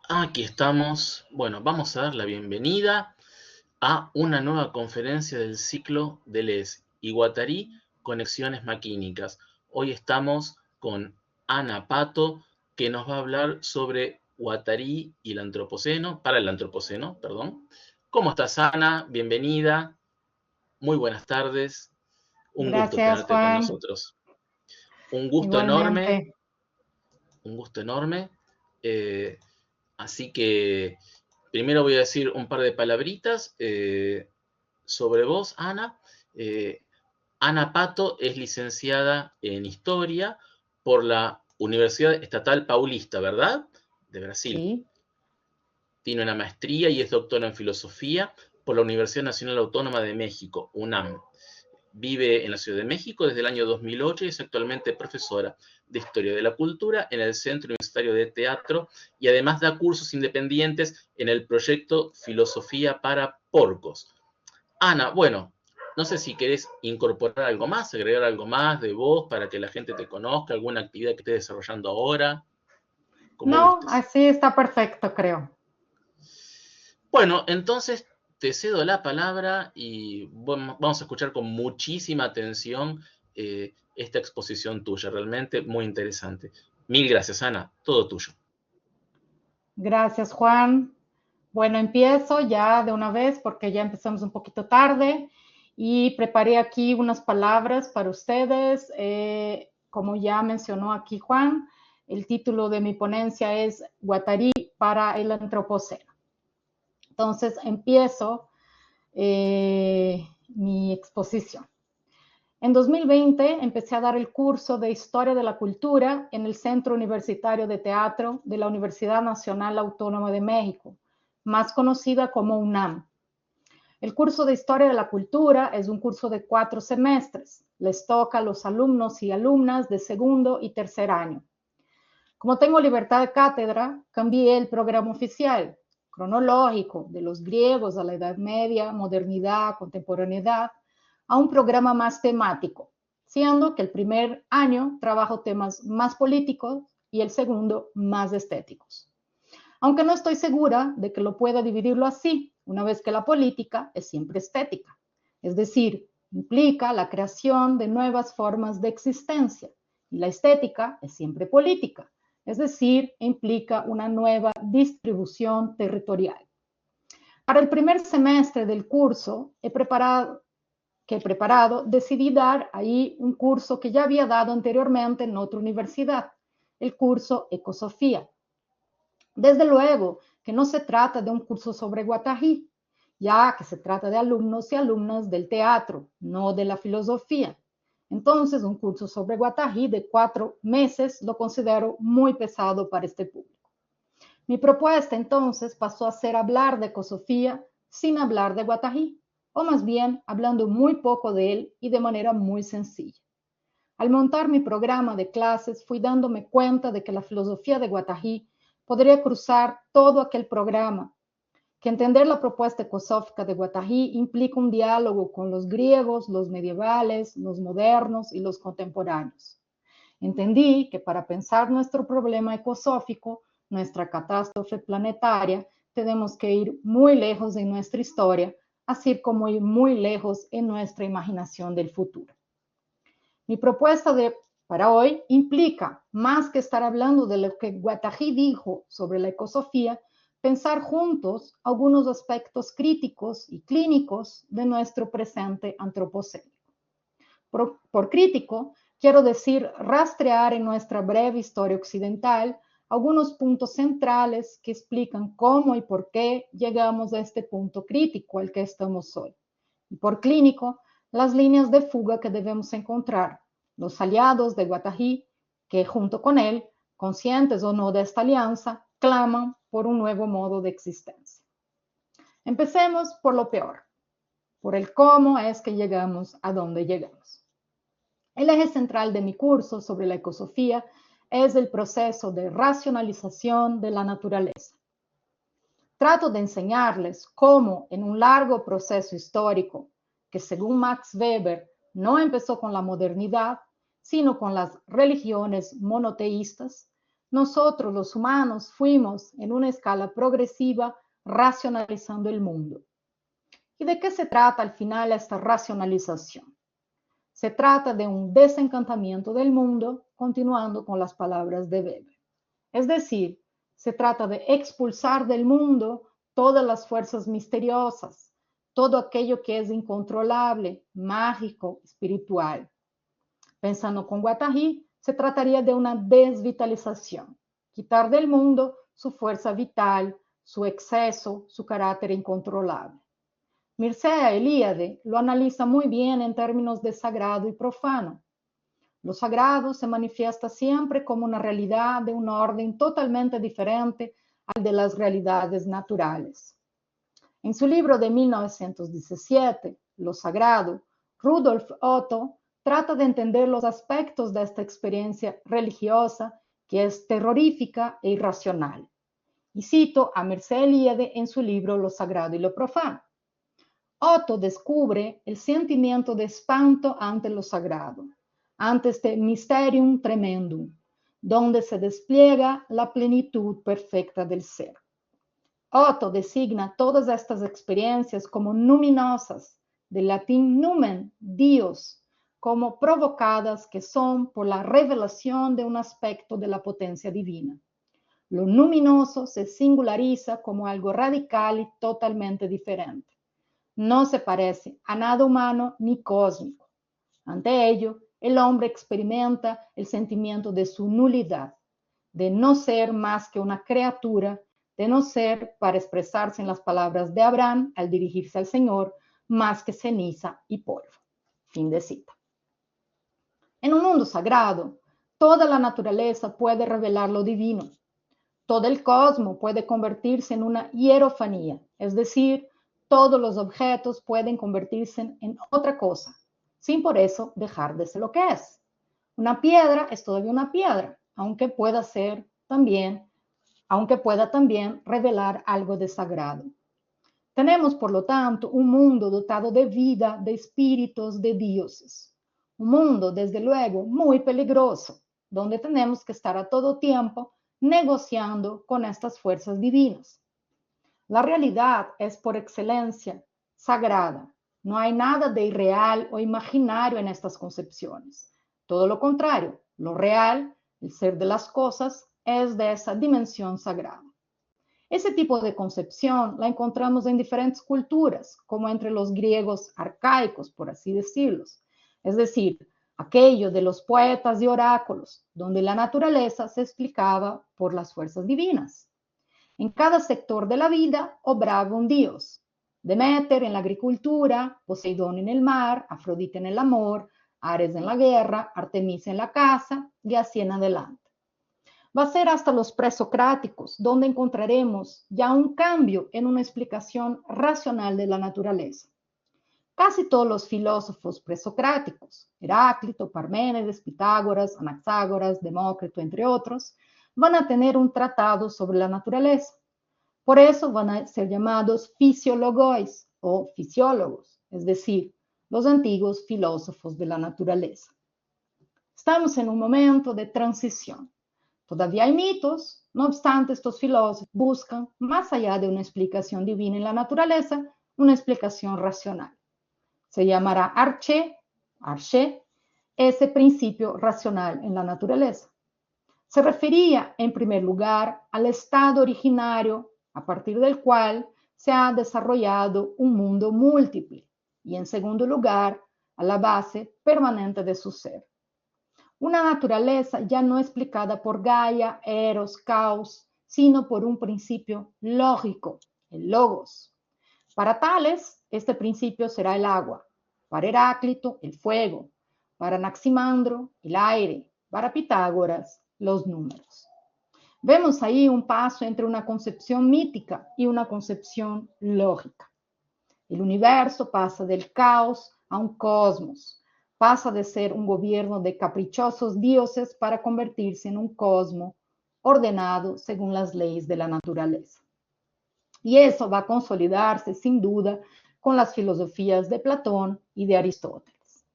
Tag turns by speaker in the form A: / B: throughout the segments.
A: Aquí estamos. Bueno, vamos a dar la bienvenida a una nueva conferencia del ciclo de Les y Guattari, Conexiones Maquínicas. Hoy estamos con Ana Pato, que nos va a hablar sobre Guattari y el Antropoceno, para el Antropoceno, perdón. ¿Cómo estás, Ana? Bienvenida. Muy buenas tardes. Un gusto
B: Gracias,
A: tenerte con
B: Juan.
A: nosotros. Un gusto enorme,
B: Igualmente.
A: un gusto enorme. Eh, Así que primero voy a decir un par de palabritas sobre vos, Ana. Eh, Ana Pato es licenciada en Historia por la Universidad Estatal Paulista, ¿verdad? De Brasil.
B: Sí.
A: Tiene una maestría y es doctora en Filosofía por la Universidad Nacional Autónoma de México, UNAM. Vive en la Ciudad de México desde el año 2008 y es actualmente profesora de Historia de la Cultura en el Centro Universitario de Teatro y además da cursos independientes en el proyecto Filosofía para Porcos. Ana, bueno, no sé si querés incorporar algo más, agregar algo más de vos para que la gente te conozca, alguna actividad que estés desarrollando ahora, como
B: No,
A: gustes.
B: así está perfecto, creo.
A: Bueno, entonces te cedo la palabra y vamos a escuchar con muchísima atención esta exposición tuya, realmente muy interesante. Mil gracias, Ana, todo tuyo.
B: Gracias, Juan. Bueno, empiezo ya de una vez porque ya empezamos un poquito tarde y preparé aquí unas palabras para ustedes. Como ya mencionó aquí Juan, el título de mi ponencia es Guattari para el Antropoceno. Entonces, empiezo mi exposición. En 2020 empecé a dar el curso de Historia de la Cultura en el Centro Universitario de Teatro de la Universidad Nacional Autónoma de México, más conocida como UNAM. El curso de Historia de la Cultura es un curso de 4 semestres. Les toca a los alumnos y alumnas de segundo y tercer año. Como tengo libertad de cátedra, cambié el programa oficial, cronológico, de los griegos a la Edad Media, modernidad, contemporaneidad, a un programa más temático, siendo que el primer año trabajo temas más políticos y el segundo más estéticos. Aunque no estoy segura de que lo pueda dividirlo así, una vez que la política es siempre estética, es decir, implica la creación de nuevas formas de existencia, y la estética es siempre política, es decir, implica una nueva distribución territorial. Para el primer semestre del curso que he preparado, decidí dar ahí un curso que ya había dado anteriormente en otra universidad, el curso Ecosofía. Desde luego que no se trata de un curso sobre Guattari, ya que se trata de alumnos y alumnas del teatro, no de la filosofía. Entonces, un curso sobre Guattari de 4 meses lo considero muy pesado para este público. Mi propuesta entonces pasó a ser hablar de Ecosofía sin hablar de Guattari, o más bien hablando muy poco de él y de manera muy sencilla. Al montar mi programa de clases fui dándome cuenta de que la filosofía de Guattari podría cruzar todo aquel programa, que entender la propuesta ecosófica de Guattari implica un diálogo con los griegos, los medievales, los modernos y los contemporáneos. Entendí que para pensar nuestro problema ecosófico, nuestra catástrofe planetaria, tenemos que ir muy lejos en nuestra historia, así como ir muy lejos en nuestra imaginación del futuro. Mi propuesta para hoy implica, más que estar hablando de lo que Guattari dijo sobre la ecosofía, pensar juntos algunos aspectos críticos y clínicos de nuestro presente antropocénico. Por crítico, quiero decir rastrear en nuestra breve historia occidental algunos puntos centrales que explican cómo y por qué llegamos a este punto crítico al que estamos hoy. Y por clínico, las líneas de fuga que debemos encontrar, los aliados de Guattari, que junto con él, conscientes o no de esta alianza, claman por un nuevo modo de existencia. Empecemos por lo peor, por el cómo es que llegamos a donde llegamos. El eje central de mi curso sobre la ecosofía es el proceso de racionalización de la naturaleza. Trato de enseñarles cómo en un largo proceso histórico, que según Max Weber no empezó con la modernidad, sino con las religiones monoteístas, nosotros los humanos fuimos en una escala progresiva racionalizando el mundo. ¿Y de qué se trata al final esta racionalización? Se trata de un desencantamiento del mundo, continuando con las palabras de Weber. Es decir, se trata de expulsar del mundo todas las fuerzas misteriosas, todo aquello que es incontrolable, mágico, espiritual. Pensando con Guattari, se trataría de una desvitalización, quitar del mundo su fuerza vital, su exceso, su carácter incontrolable. Mircea Eliade lo analiza muy bien en términos de sagrado y profano. Lo sagrado se manifiesta siempre como una realidad de un orden totalmente diferente al de las realidades naturales. En su libro de 1917, Lo Sagrado, Rudolf Otto trata de entender los aspectos de esta experiencia religiosa que es terrorífica e irracional. Y cito a Mircea Eliade en su libro Lo Sagrado y lo Profano. Otto descubre el sentimiento de espanto ante lo sagrado, ante este mysterium tremendum, donde se despliega la plenitud perfecta del ser. Otto designa todas estas experiencias como numinosas, del latín numen, Dios, como provocadas que son por la revelación de un aspecto de la potencia divina. Lo luminoso se singulariza como algo radical y totalmente diferente. No se parece a nada humano ni cósmico. Ante ello, el hombre experimenta el sentimiento de su nulidad, de no ser más que una criatura, de no ser, para expresarse en las palabras de Abraham al dirigirse al Señor, más que ceniza y polvo. Fin de cita. En un mundo sagrado, toda la naturaleza puede revelar lo divino. Todo el cosmos puede convertirse en una hierofanía, es decir, todos los objetos pueden convertirse en otra cosa, sin por eso dejar de ser lo que es. Una piedra es todavía una piedra, aunque pueda también revelar algo de sagrado. Tenemos, por lo tanto, un mundo dotado de vida, de espíritus, de dioses. Un mundo, desde luego, muy peligroso, donde tenemos que estar a todo tiempo negociando con estas fuerzas divinas. La realidad es por excelencia sagrada. No hay nada de irreal o imaginario en estas concepciones. Todo lo contrario, lo real, el ser de las cosas, es de esa dimensión sagrada. Ese tipo de concepción la encontramos en diferentes culturas, como entre los griegos arcaicos, por así decirlos. Es decir, aquello de los poetas y oráculos, donde la naturaleza se explicaba por las fuerzas divinas. En cada sector de la vida obraba un dios. Deméter en la agricultura, Poseidón en el mar, Afrodita en el amor, Ares en la guerra, Artemisa en la caza y así en adelante. Va a ser hasta los presocráticos donde encontraremos ya un cambio en una explicación racional de la naturaleza. Casi todos los filósofos presocráticos, Heráclito, Parménides, Pitágoras, Anaxágoras, Demócrito, entre otros, van a tener un tratado sobre la naturaleza. Por eso van a ser llamados fisiologois o fisiólogos, es decir, los antiguos filósofos de la naturaleza. Estamos en un momento de transición. Todavía hay mitos, no obstante, estos filósofos buscan, más allá de una explicación divina en la naturaleza, una explicación racional. Se llamará arché, ese principio racional en la naturaleza. Se refería, en primer lugar, al estado originario a partir del cual se ha desarrollado un mundo múltiple y, en segundo lugar, a la base permanente de su ser. Una naturaleza ya no explicada por Gaia, Eros, Caos, sino por un principio lógico, el logos. Para tales, este principio será el agua. Para Heráclito, el fuego. Para Anaximandro, el aire. Para Pitágoras, los números. Vemos ahí un paso entre una concepción mítica y una concepción lógica. El universo pasa del caos a un cosmos. Pasa de ser un gobierno de caprichosos dioses para convertirse en un cosmos ordenado según las leyes de la naturaleza. Y eso va a consolidarse sin duda con las filosofías de Platón y de Aristóteles.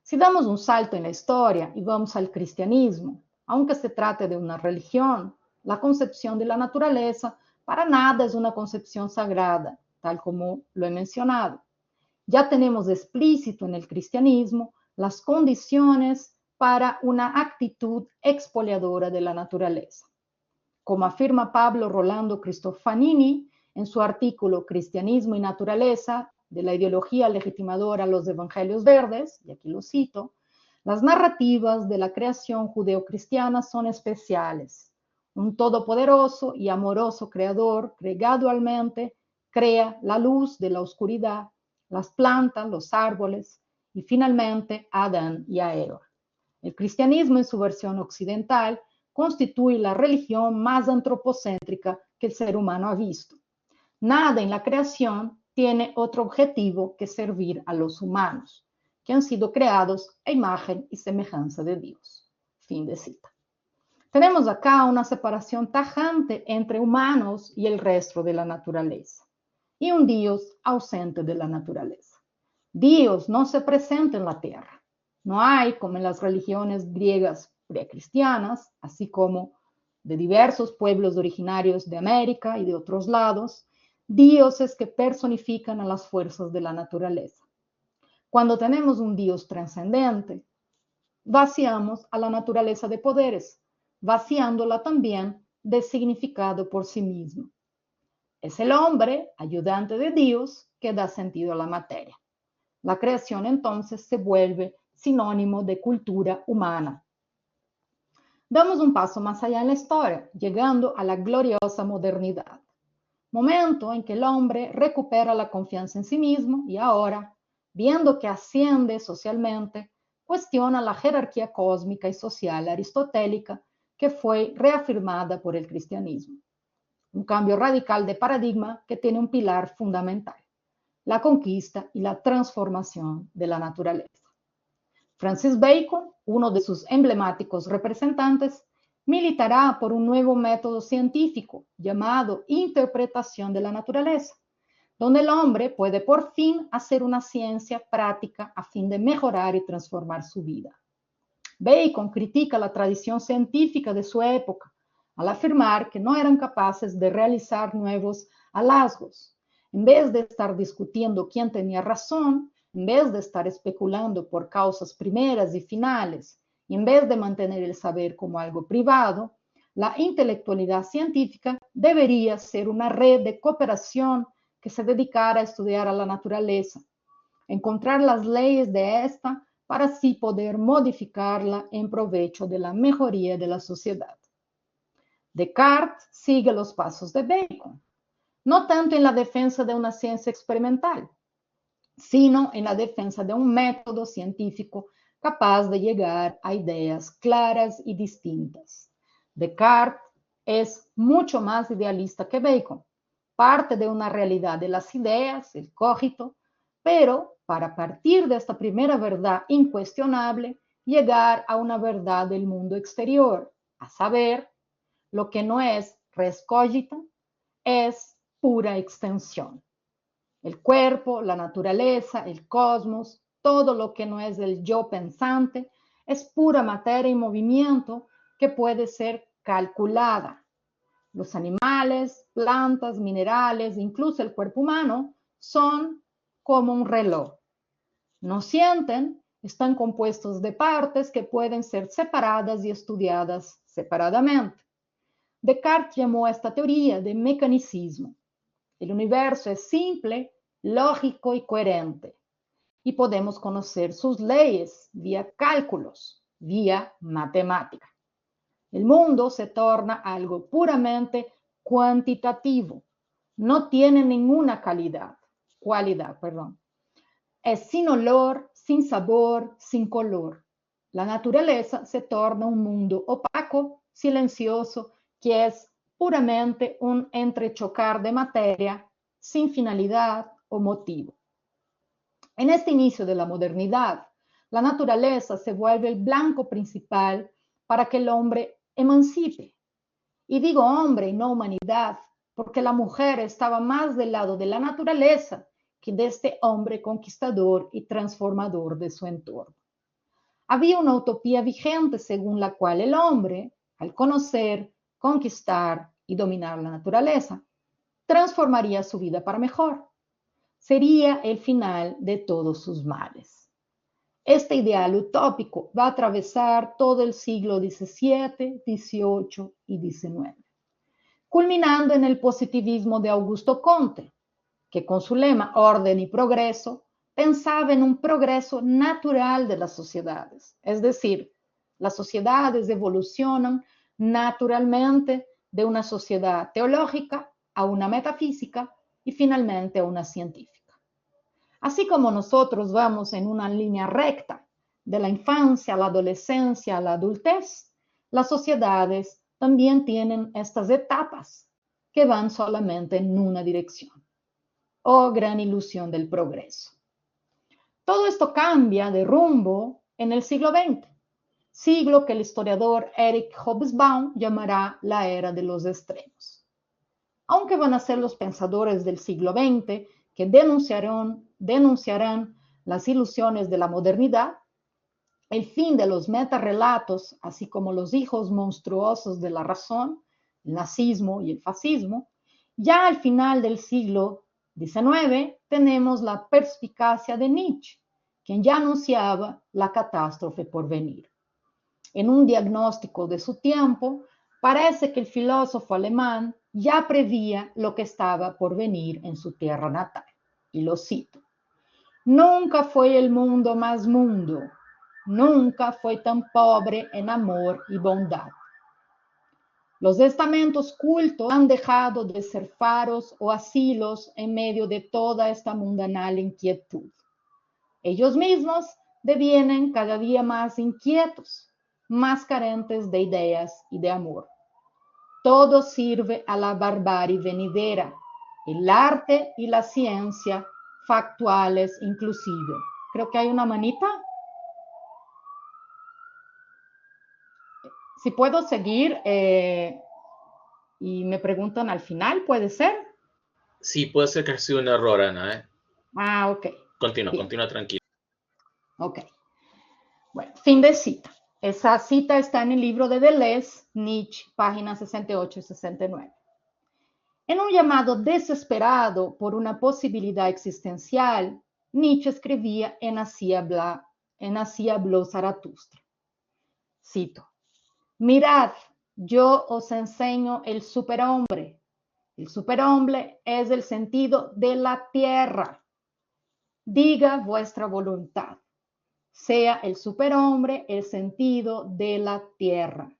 B: Si damos un salto en la historia y vamos al cristianismo, Aunque se trate de una religión, la concepción de la naturaleza para nada es una concepción sagrada, tal como lo he mencionado. Ya tenemos explícito en el cristianismo las condiciones para una actitud expoliadora de la naturaleza. Como afirma Pablo Rolando Cristofanini en su artículo Cristianismo y Naturaleza, de la ideología legitimadora a los evangelios verdes, y aquí lo cito, las narrativas de la creación judeocristiana son especiales. Un todopoderoso y amoroso creador que gradualmente crea la luz de la oscuridad, las plantas, los árboles y finalmente a Adán y a Eva. El cristianismo en su versión occidental constituye la religión más antropocéntrica que el ser humano ha visto. Nada en la creación tiene otro objetivo que servir a los humanos, que han sido creados a imagen y semejanza de Dios. Fin de cita. Tenemos acá una separación tajante entre humanos y el resto de la naturaleza, y un Dios ausente de la naturaleza. Dios no se presenta en la tierra. No hay, como en las religiones griegas precristianas, así como de diversos pueblos originarios de América y de otros lados, dioses que personifican a las fuerzas de la naturaleza. Cuando tenemos un Dios trascendente, vaciamos a la naturaleza de poderes, vaciándola también de significado por sí mismo. Es el hombre, ayudante de Dios, que da sentido a la materia. La creación entonces se vuelve sinónimo de cultura humana. Damos un paso más allá en la historia, llegando a la gloriosa modernidad, momento en que el hombre recupera la confianza en sí mismo y ahora, viendo que asciende socialmente, cuestiona la jerarquía cósmica y social aristotélica que fue reafirmada por el cristianismo. Un cambio radical de paradigma que tiene un pilar fundamental: la conquista y la transformación de la naturaleza. Francis Bacon, uno de sus emblemáticos representantes, militará por un nuevo método científico llamado interpretación de la naturaleza, donde el hombre puede por fin hacer una ciencia práctica a fin de mejorar y transformar su vida. Bacon critica la tradición científica de su época al afirmar que no eran capaces de realizar nuevos hallazgos. En vez de estar discutiendo quién tenía razón, en vez de estar especulando por causas primeras y finales, y en vez de mantener el saber como algo privado, la intelectualidad científica debería ser una red de cooperación que se dedicara a estudiar a la naturaleza, encontrar las leyes de esta para así poder modificarla en provecho de la mejoría de la sociedad. Descartes sigue los pasos de Bacon, no tanto en la defensa de una ciencia experimental, sino en la defensa de un método científico capaz de llegar a ideas claras y distintas. Descartes es mucho más idealista que Bacon, parte de una realidad de las ideas, el cogito, pero para partir de esta primera verdad incuestionable, llegar a una verdad del mundo exterior, a saber, lo que no es res cogita, es pura extensión. El cuerpo, la naturaleza, el cosmos, todo lo que no es el yo pensante, es pura materia y movimiento que puede ser calculada. Los animales, plantas, minerales, incluso el cuerpo humano, son como un reloj. No sienten, están compuestos de partes que pueden ser separadas y estudiadas separadamente. Descartes llamó a esta teoría de mecanicismo. El universo es simple, lógico y coherente, y podemos conocer sus leyes vía cálculos, vía matemática. El mundo se torna algo puramente cuantitativo, no tiene ninguna cualidad. Es sin olor, sin sabor, sin color. La naturaleza se torna un mundo opaco, silencioso, que es puramente un entrechocar de materia sin finalidad o motivo. En este inicio de la modernidad, la naturaleza se vuelve el blanco principal para que el hombre emancipe. Y digo hombre y no humanidad, porque la mujer estaba más del lado de la naturaleza que de este hombre conquistador y transformador de su entorno. Había una utopía vigente según la cual el hombre, al conocer, conquistar y dominar la naturaleza, transformaría su vida para mejor. Sería el final de todos sus males. Este ideal utópico va a atravesar todo el siglo XVII, XVIII y XIX, culminando en el positivismo de Augusto Comte, que con su lema Orden y Progreso pensaba en un progreso natural de las sociedades, es decir, las sociedades evolucionan naturalmente de una sociedad teológica a una metafísica y finalmente a una científica. Así como nosotros vamos en una línea recta de la infancia a la adolescencia a la adultez, las sociedades también tienen estas etapas que van solamente en una dirección. Oh, gran ilusión del progreso. Todo esto cambia de rumbo en el siglo XX, siglo que el historiador Eric Hobsbawm llamará la era de los extremos. Aunque van a ser los pensadores del siglo XX que denunciarán las ilusiones de la modernidad, el fin de los metarrelatos, así como los hijos monstruosos de la razón, el nazismo y el fascismo, ya al final del siglo XIX tenemos la perspicacia de Nietzsche, quien ya anunciaba la catástrofe por venir. En un diagnóstico de su tiempo, parece que el filósofo alemán ya prevía lo que estaba por venir en su tierra natal. Y lo cito: nunca fue el mundo más mundo, nunca fue tan pobre en amor y bondad. Los estamentos cultos han dejado de ser faros o asilos en medio de toda esta mundanal inquietud. Ellos mismos devienen cada día más inquietos, más carentes de ideas y de amor. Todo sirve a la barbarie venidera, el arte y la ciencia, factuales inclusive. Creo que hay una manita. Si puedo seguir y me preguntan al final, ¿puede ser?
A: Sí, puede ser que haya sido un error, Ana.
B: Ah, ok.
A: Continúa tranquilo.
B: Ok. Bueno, fin de cita. Esa cita está en el libro de Deleuze, Nietzsche, páginas 68 y 69. En un llamado desesperado por una posibilidad existencial, Nietzsche escribía en Así habló Zaratustra. Cito: mirad, yo os enseño el superhombre. El superhombre es el sentido de la tierra. Diga vuestra voluntad. Sea el superhombre el sentido de la tierra.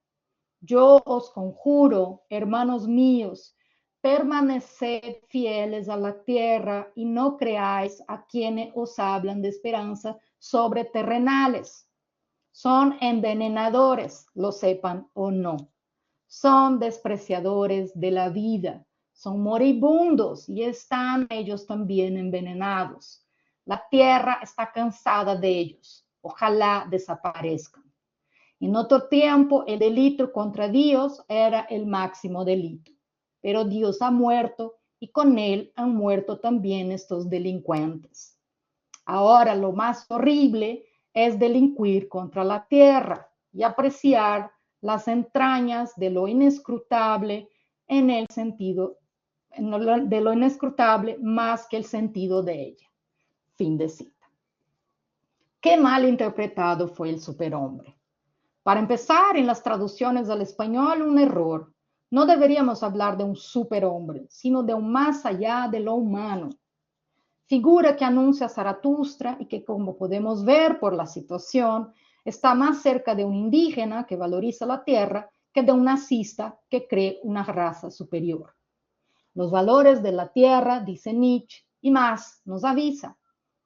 B: Yo os conjuro, hermanos míos, permaneced fieles a la tierra y no creáis a quienes os hablan de esperanza sobreterrenales. Son envenenadores, lo sepan o no. Son despreciadores de la vida, son moribundos y están ellos también envenenados. La tierra está cansada de ellos. Ojalá desaparezcan. En otro tiempo, el delito contra Dios era el máximo delito, pero Dios ha muerto y con él han muerto también estos delincuentes. Ahora lo más horrible es delinquir contra la tierra y apreciar las entrañas de lo inescrutable en el sentido de lo inescrutable más que el sentido de ella. Fin de cita. Qué mal interpretado fue el superhombre. Para empezar, en las traducciones al español, un error. No deberíamos hablar de un superhombre, sino de un más allá de lo humano. Figura que anuncia Zaratustra y que, como podemos ver por la situación, está más cerca de un indígena que valoriza la tierra que de un nazista que cree una raza superior. Los valores de la tierra, dice Nietzsche, y más, nos avisa.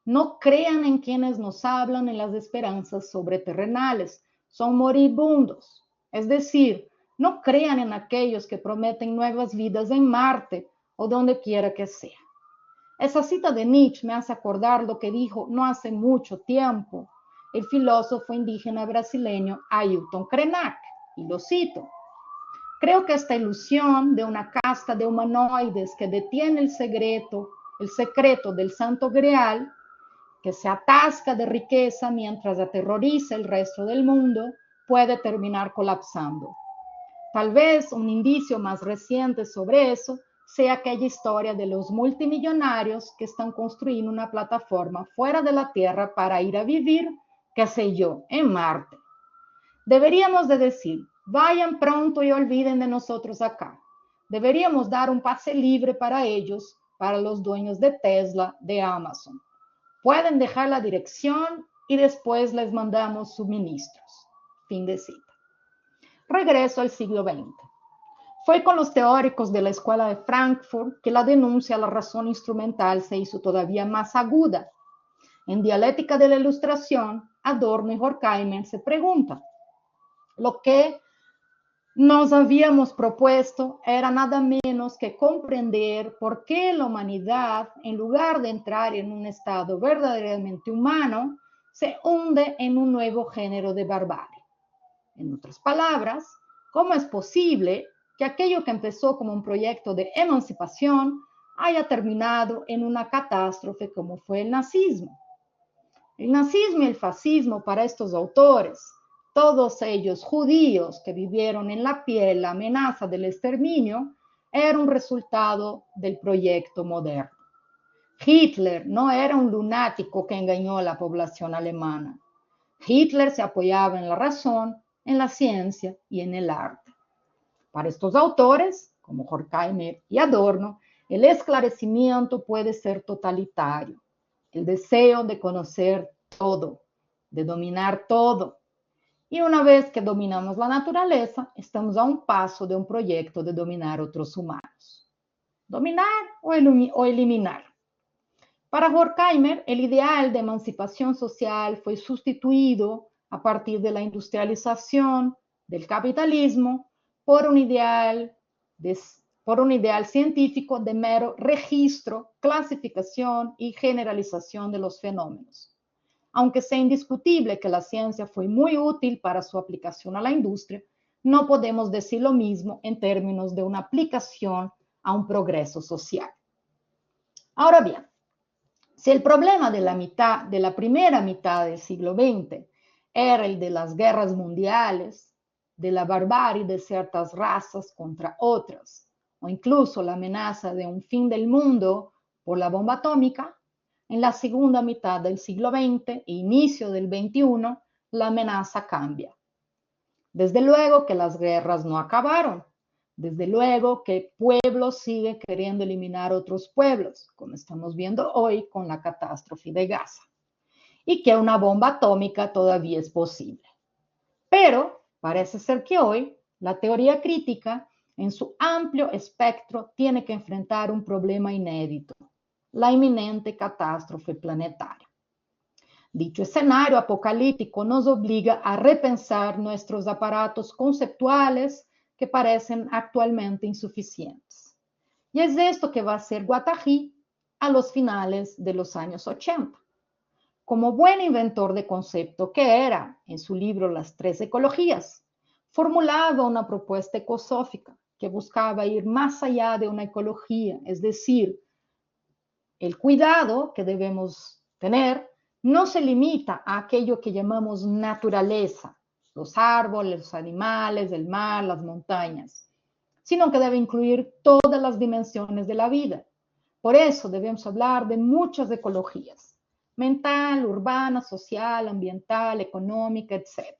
B: No crean en quienes nos hablan en las esperanzas sobreterrenales, son moribundos. Es decir, no crean en aquellos que prometen nuevas vidas en Marte o donde quiera que sea. Esa cita de Nietzsche me hace acordar lo que dijo no hace mucho tiempo el filósofo indígena brasileño Ailton Krenak, y lo cito: creo que esta ilusión de una casta de humanoides que detiene el secreto del Santo Grial que se atasca de riqueza mientras aterroriza el resto del mundo, puede terminar colapsando. Tal vez un indicio más reciente sobre eso sea aquella historia de los multimillonarios que están construyendo una plataforma fuera de la Tierra para ir a vivir, qué sé yo, en Marte. Deberíamos de decir, vayan pronto y olviden de nosotros acá. Deberíamos dar un pase libre para ellos, para los dueños de Tesla, de Amazon. Pueden dejar la dirección y después les mandamos suministros. Fin de cita. Regreso al siglo XX. Fue con los teóricos de la Escuela de Frankfurt que la denuncia a la razón instrumental se hizo todavía más aguda. En Dialéctica de la Ilustración, Adorno y Horkheimer se preguntan, lo que nos habíamos propuesto era nada menos que comprender por qué la humanidad, en lugar de entrar en un estado verdaderamente humano, se hunde en un nuevo género de barbarie. En otras palabras, ¿cómo es posible que aquello que empezó como un proyecto de emancipación haya terminado en una catástrofe como fue el nazismo? El nazismo y el fascismo para estos autores, todos ellos judíos que vivieron en la piel la amenaza del exterminio, era un resultado del proyecto moderno. Hitler no era un lunático que engañó a la población alemana. Hitler se apoyaba en la razón, en la ciencia y en el arte. Para estos autores, como Horkheimer y Adorno, el esclarecimiento puede ser totalitario. El deseo de conocer todo, de dominar todo. Y una vez que dominamos la naturaleza, estamos a un paso de un proyecto de dominar otros humanos. Dominar o eliminar. Para Horkheimer, el ideal de emancipación social fue sustituido a partir de la industrialización del capitalismo por un ideal científico de mero registro, clasificación y generalización de los fenómenos. Aunque sea indiscutible que la ciencia fue muy útil para su aplicación a la industria, no podemos decir lo mismo en términos de una aplicación a un progreso social. Ahora bien, si el problema de la primera mitad del siglo XX era el de las guerras mundiales, de la barbarie de ciertas razas contra otras, o incluso la amenaza de un fin del mundo por la bomba atómica, en la segunda mitad del siglo XX e inicio del XXI, la amenaza cambia. Desde luego que las guerras no acabaron. Desde luego que pueblos siguen queriendo eliminar otros pueblos, como estamos viendo hoy con la catástrofe de Gaza. Y que una bomba atómica todavía es posible. Pero parece ser que hoy la teoría crítica, en su amplio espectro, tiene que enfrentar un problema inédito: la inminente catástrofe planetaria. Dicho escenario apocalíptico nos obliga a repensar nuestros aparatos conceptuales que parecen actualmente insuficientes. Y es esto que va a hacer Guattari a los finales de los años 80. Como buen inventor de concepto que era, en su libro Las Tres Ecologías, formulaba una propuesta ecosófica que buscaba ir más allá de una ecología, es decir, el cuidado que debemos tener no se limita a aquello que llamamos naturaleza, los árboles, los animales, el mar, las montañas, sino que debe incluir todas las dimensiones de la vida. Por eso debemos hablar de muchas ecologías: mental, urbana, social, ambiental, económica, etc.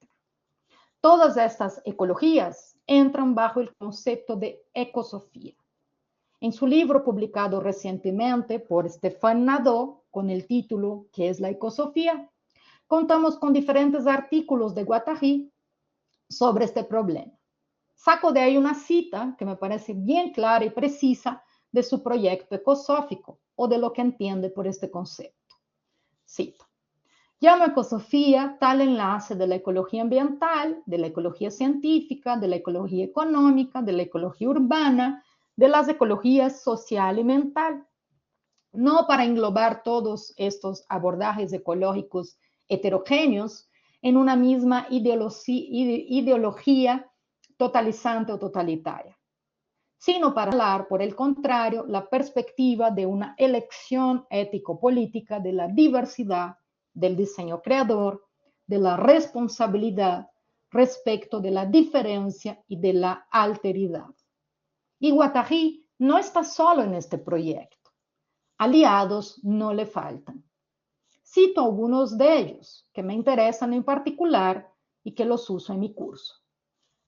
B: Todas estas ecologías entran bajo el concepto de ecosofía. En su libro publicado recientemente por Stéphane Nadeau, con el título ¿Qué es la ecosofía?, contamos con diferentes artículos de Guattari sobre este problema. Saco de ahí una cita que me parece bien clara y precisa de su proyecto ecosófico, o de lo que entiende por este concepto. Cito: llamo ecosofía tal enlace de la ecología ambiental, de la ecología científica, de la ecología económica, de la ecología urbana, de las ecologías social y mental, no para englobar todos estos abordajes ecológicos heterogéneos en una misma ideología totalizante o totalitaria, sino para hablar, por el contrario, la perspectiva de una elección ético-política de la diversidad, del diseño creador, de la responsabilidad respecto de la diferencia y de la alteridad. Y Guattari no está solo en este proyecto. Aliados no le faltan. Cito algunos de ellos que me interesan en particular y que los uso en mi curso.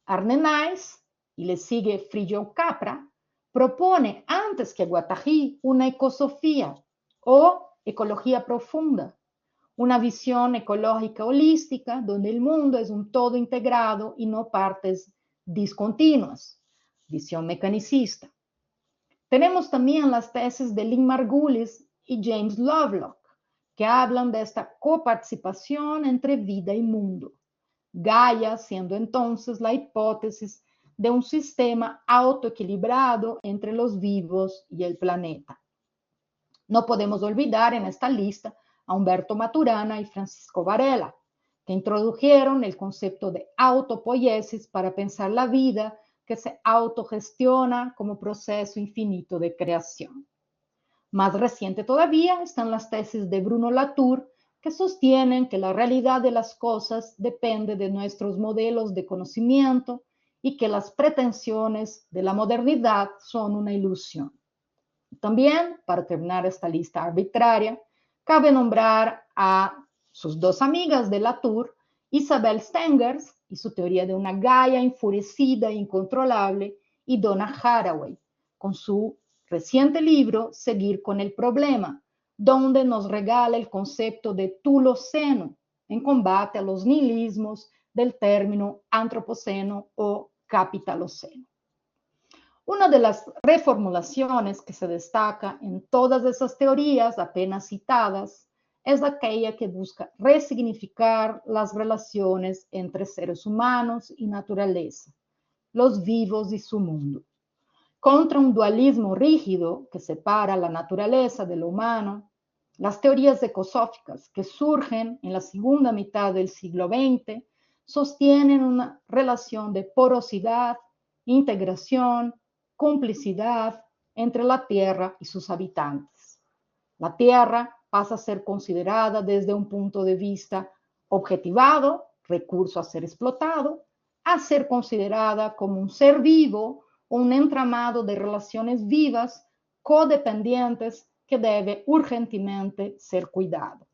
B: Arne Naess, y le sigue Fritjof Capra, propone antes que Guattari una ecosofía o ecología profunda, una visión ecológica holística donde el mundo es un todo integrado y no partes discontinuas, visión mecanicista. Tenemos también las tesis de Lynn Margulis y James Lovelock, que hablan de esta coparticipación entre vida y mundo. Gaia siendo entonces la hipótesis de un sistema autoequilibrado entre los vivos y el planeta. No podemos olvidar en esta lista a Humberto Maturana y Francisco Varela, que introdujeron el concepto de autopoiesis para pensar la vida que se autogestiona como proceso infinito de creación. Más reciente todavía están las tesis de Bruno Latour, que sostienen que la realidad de las cosas depende de nuestros modelos de conocimiento y que las pretensiones de la modernidad son una ilusión. También, para terminar esta lista arbitraria, cabe nombrar a sus dos amigas de Latour, Isabel Stengers y su teoría de una Gaia enfurecida e incontrolable, y Donna Haraway, con su reciente libro Seguir con el problema, donde nos regala el concepto de tuloceno en combate a los nihilismos del término antropoceno o capitaloceno. Una de las reformulaciones que se destaca en todas esas teorías apenas citadas es aquella que busca resignificar las relaciones entre seres humanos y naturaleza, los vivos y su mundo. Contra un dualismo rígido que separa la naturaleza de lo humano, las teorías ecosóficas que surgen en la segunda mitad del siglo XX sostienen una relación de porosidad, integración, complicidad entre la Tierra y sus habitantes. La Tierra pasa a ser considerada desde un punto de vista objetivado, recurso a ser explotado, a ser considerada como un ser vivo o un entramado de relaciones vivas, codependientes, que debe urgentemente ser cuidado.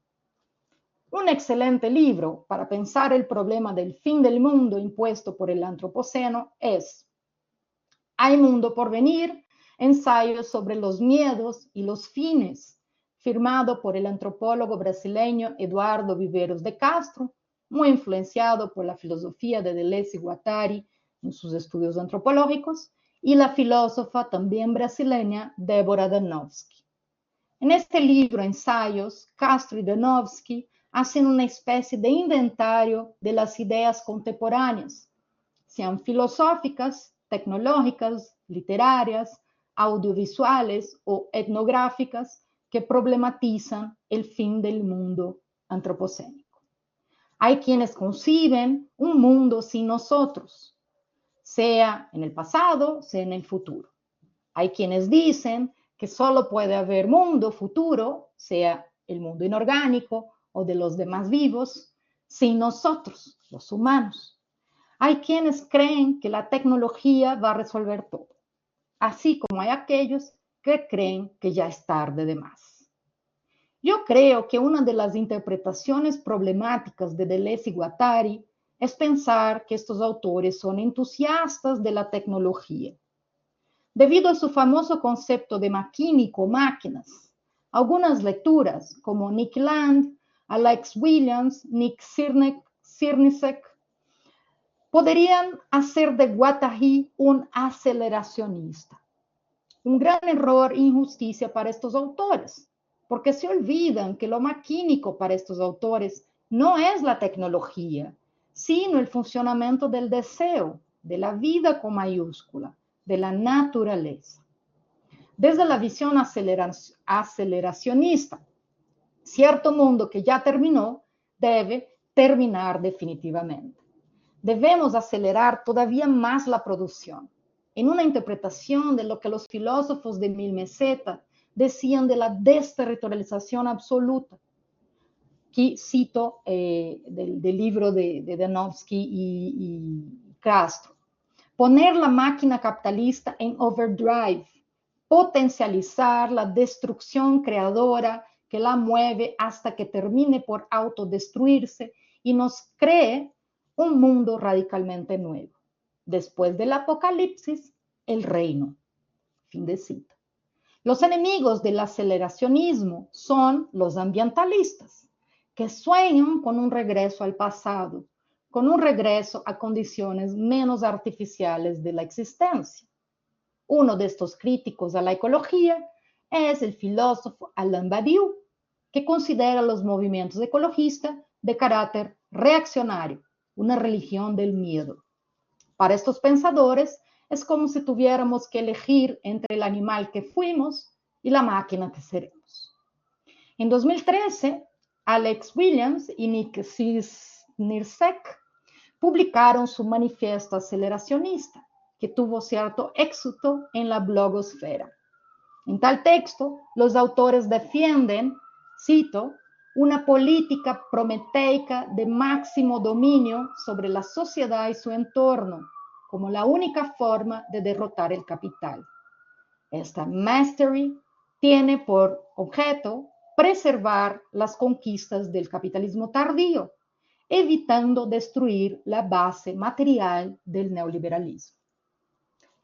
B: Un excelente libro para pensar el problema del fin del mundo impuesto por el antropoceno es Hay mundo por venir, ensayos sobre los miedos y los fines, firmado por el antropólogo brasileño Eduardo Viveiros de Castro, muy influenciado por la filosofía de Deleuze y Guattari en sus estudios antropológicos, y la filósofa también brasileña Débora Danowski. En este libro, Ensayos, Castro y Danowski hacen una especie de inventario de las ideas contemporáneas, sean filosóficas, tecnológicas, literarias, audiovisuales o etnográficas, que problematizan el fin del mundo antropocénico. Hay quienes conciben un mundo sin nosotros, sea en el pasado, sea en el futuro. Hay quienes dicen que solo puede haber mundo futuro, sea el mundo inorgánico o de los demás vivos, sin nosotros, los humanos. Hay quienes creen que la tecnología va a resolver todo, así como hay aquellos que creen que ya es tarde de más. Yo creo que una de las interpretaciones problemáticas de Deleuze y Guattari es pensar que estos autores son entusiastas de la tecnología. Debido a su famoso concepto de maquínico-máquinas, algunas lecturas como Nick Land, Alex Williams, Nick Sirnicek, podrían hacer de Guattari un aceleracionista. Un gran error e injusticia para estos autores, porque se olvidan que lo maquínico para estos autores no es la tecnología, sino el funcionamiento del deseo, de la vida con mayúscula, de la naturaleza. Desde la visión aceleracionista, cierto mundo que ya terminó debe terminar definitivamente. Debemos acelerar todavía más la producción, en una interpretación de lo que los filósofos de Mil Meseta decían de la desterritorialización absoluta. Aquí cito del libro de Danowski y Castro. Poner la máquina capitalista en overdrive, potencializar la destrucción creadora que la mueve hasta que termine por autodestruirse y nos cree un mundo radicalmente nuevo. Después del apocalipsis, el reino. Fin de cita. Los enemigos del aceleracionismo son los ambientalistas, que sueñan con un regreso al pasado, con un regreso a condiciones menos artificiales de la existencia. Uno de estos críticos a la ecología es el filósofo Alain Badiou, que considera los movimientos ecologistas de carácter reaccionario, una religión del miedo. Para estos pensadores, es como si tuviéramos que elegir entre el animal que fuimos y la máquina que seremos. En 2013, Alex Williams y Nick Snirsek publicaron su manifiesto aceleracionista, que tuvo cierto éxito en la blogosfera. En tal texto, los autores defienden, cito, una política prometeica de máximo dominio sobre la sociedad y su entorno, como la única forma de derrotar el capital. Esta mastery tiene por objeto preservar las conquistas del capitalismo tardío, evitando destruir la base material del neoliberalismo.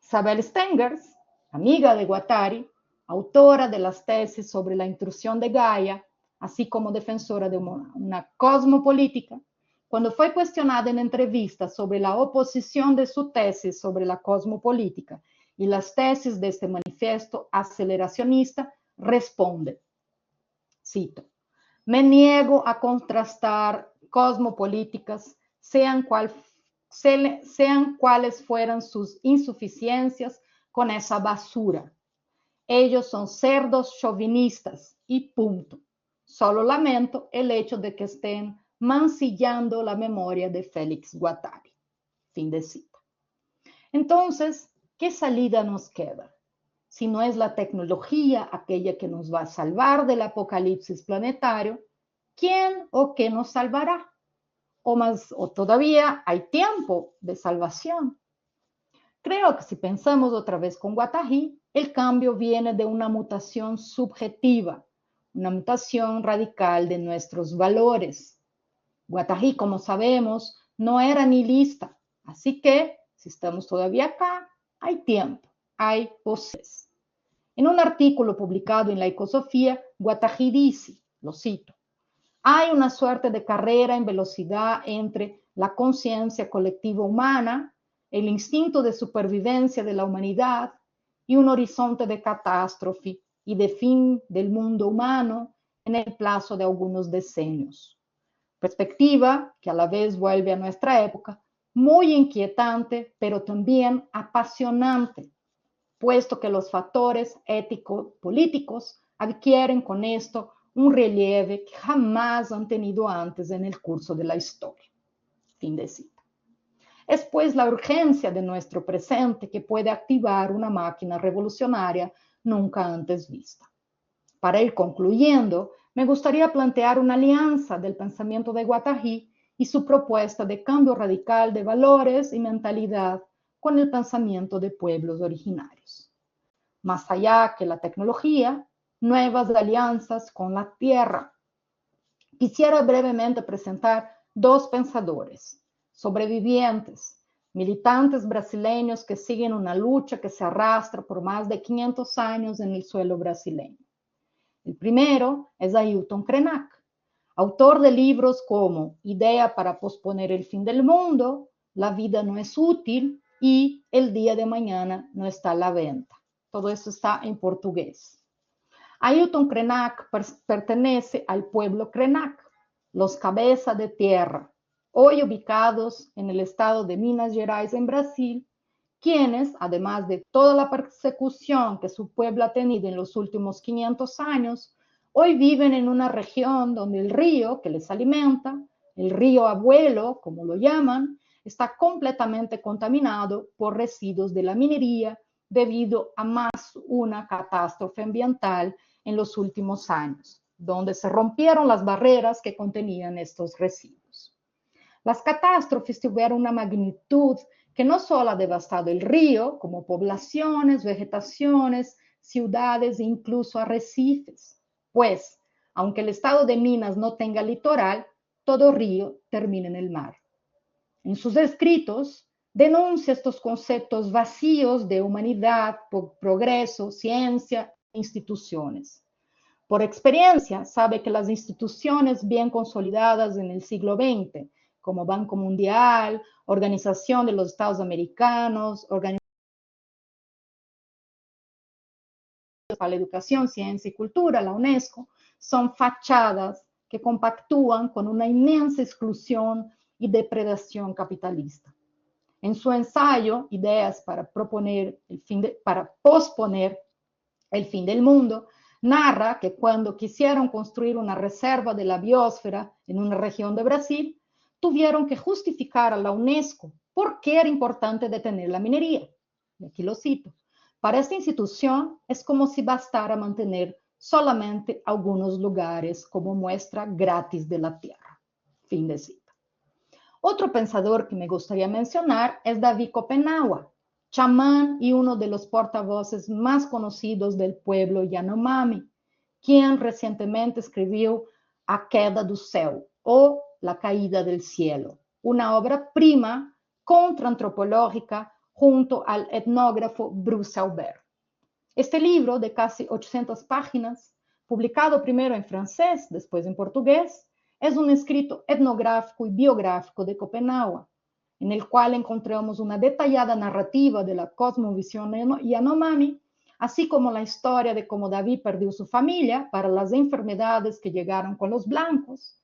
B: Isabel Stengers, amiga de Guattari, autora de las tesis sobre la intrusión de Gaia, así como defensora de una cosmopolítica, cuando fue cuestionada en entrevistas sobre la oposición de su tesis sobre la cosmopolítica y las tesis de este manifiesto aceleracionista, responde, cito, me niego a contrastar cosmopolíticas, sean cuales fueran sus insuficiencias, con esa basura. Ellos son cerdos chauvinistas y punto. Solo lamento el hecho de que estén mancillando la memoria de Félix Guattari. Fin de cita. Entonces, ¿qué salida nos queda? Si no es la tecnología aquella que nos va a salvar del apocalipsis planetario, ¿quién o qué nos salvará? O todavía hay tiempo de salvación. Creo que si pensamos otra vez con Guattari, el cambio viene de una mutación subjetiva, una mutación radical de nuestros valores. Guattari, como sabemos, no era nihilista, así que si estamos todavía acá, hay tiempo, hay voces. En un artículo publicado en la Ecosofía, Guattari dice, lo cito, hay una suerte de carrera en velocidad entre la conciencia colectiva humana, el instinto de supervivencia de la humanidad y un horizonte de catástrofe y de fin del mundo humano en el plazo de algunos decenios. Perspectiva que a la vez vuelve a nuestra época muy inquietante, pero también apasionante, puesto que los factores ético-políticos adquieren con esto un relieve que jamás han tenido antes en el curso de la historia. Fin de cita. Es pues la urgencia de nuestro presente que puede activar una máquina revolucionaria nunca antes vista. Para ir concluyendo, me gustaría plantear una alianza del pensamiento de Guattari y su propuesta de cambio radical de valores y mentalidad con el pensamiento de pueblos originarios. Más allá que la tecnología, nuevas alianzas con la tierra. Quisiera brevemente presentar dos pensadores, sobrevivientes, militantes brasileños que siguen una lucha que se arrastra por más de 500 años en el suelo brasileño. El primero es Ailton Krenak, autor de libros como Idea para posponer el fin del mundo, La vida no es útil y El día de mañana no está a la venta. Todo eso está en portugués. Ailton Krenak pertenece al pueblo Krenak, los cabezas de tierra, hoy ubicados en el estado de Minas Gerais, en Brasil, quienes, además de toda la persecución que su pueblo ha tenido en los últimos 500 años, hoy viven en una región donde el río que les alimenta, el río abuelo, como lo llaman, está completamente contaminado por residuos de la minería debido a más una catástrofe ambiental en los últimos años, donde se rompieron las barreras que contenían estos residuos. Las catástrofes tuvieron una magnitud que no solo ha devastado el río, como poblaciones, vegetaciones, ciudades e incluso arrecifes, pues, aunque el estado de Minas no tenga litoral, todo río termina en el mar. En sus escritos, denuncia estos conceptos vacíos de humanidad, progreso, ciencia e instituciones. Por experiencia, sabe que las instituciones bien consolidadas en el siglo XX, como Banco Mundial, Organización de los Estados Americanos, Organización para la Educación, Ciencia y Cultura, la UNESCO, son fachadas que compactúan con una inmensa exclusión y depredación capitalista. En su ensayo, Ideas para posponer el fin del mundo, narra que cuando quisieron construir una reserva de la biosfera en una región de Brasil, tuvieron que justificar a la UNESCO por qué era importante detener la minería. Y aquí lo cito. Para esta institución es como si bastara mantener solamente algunos lugares como muestra gratis de la tierra. Fin de cita. Otro pensador que me gustaría mencionar es David Kopenawa, chamán y uno de los portavoces más conocidos del pueblo Yanomami, quien recientemente escribió A Queda do Céu o La Caída del Cielo, una obra prima contraantropológica junto al etnógrafo Bruce Albert. Este libro, de casi 800 páginas, publicado primero en francés, después en portugués, es un escrito etnográfico y biográfico de Kopenawa, en el cual encontramos una detallada narrativa de la cosmovisión Yanomami, así como la historia de cómo David perdió su familia para las enfermedades que llegaron con los blancos,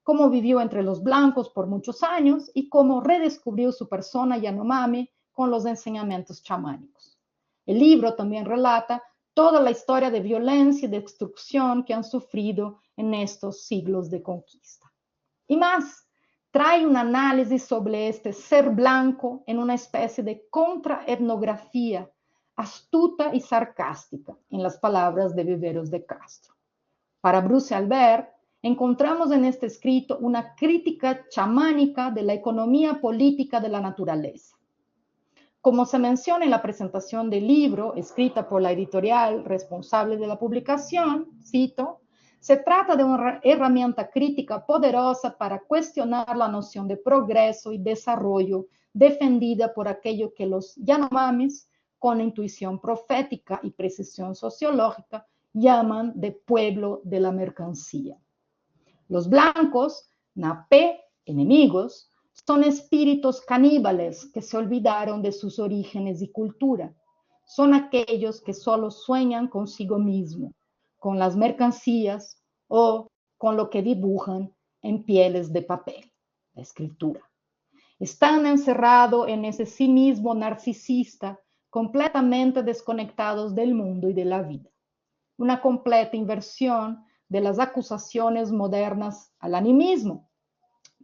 B: cómo vivió entre los blancos por muchos años y cómo redescubrió su persona Yanomami con los enseñamientos chamánicos. El libro también relata toda la historia de violencia y destrucción que han sufrido en estos siglos de conquista. Y más, trae un análisis sobre este ser blanco en una especie de contraetnografía astuta y sarcástica, en las palabras de Viveros de Castro. Para Bruce Albert, encontramos en este escrito una crítica chamánica de la economía política de la naturaleza. Como se menciona en la presentación del libro, escrita por la editorial responsable de la publicación, cito, se trata de una herramienta crítica poderosa para cuestionar la noción de progreso y desarrollo defendida por aquello que los Yanomamis, con intuición profética y precisión sociológica, llaman de pueblo de la mercancía. Los blancos, napé, enemigos, son espíritus caníbales que se olvidaron de sus orígenes y cultura. Son aquellos que solo sueñan consigo mismo, con las mercancías o con lo que dibujan en pieles de papel, la escritura. Están encerrados en ese sí mismo narcisista, completamente desconectados del mundo y de la vida. Una completa inversión de las acusaciones modernas al animismo.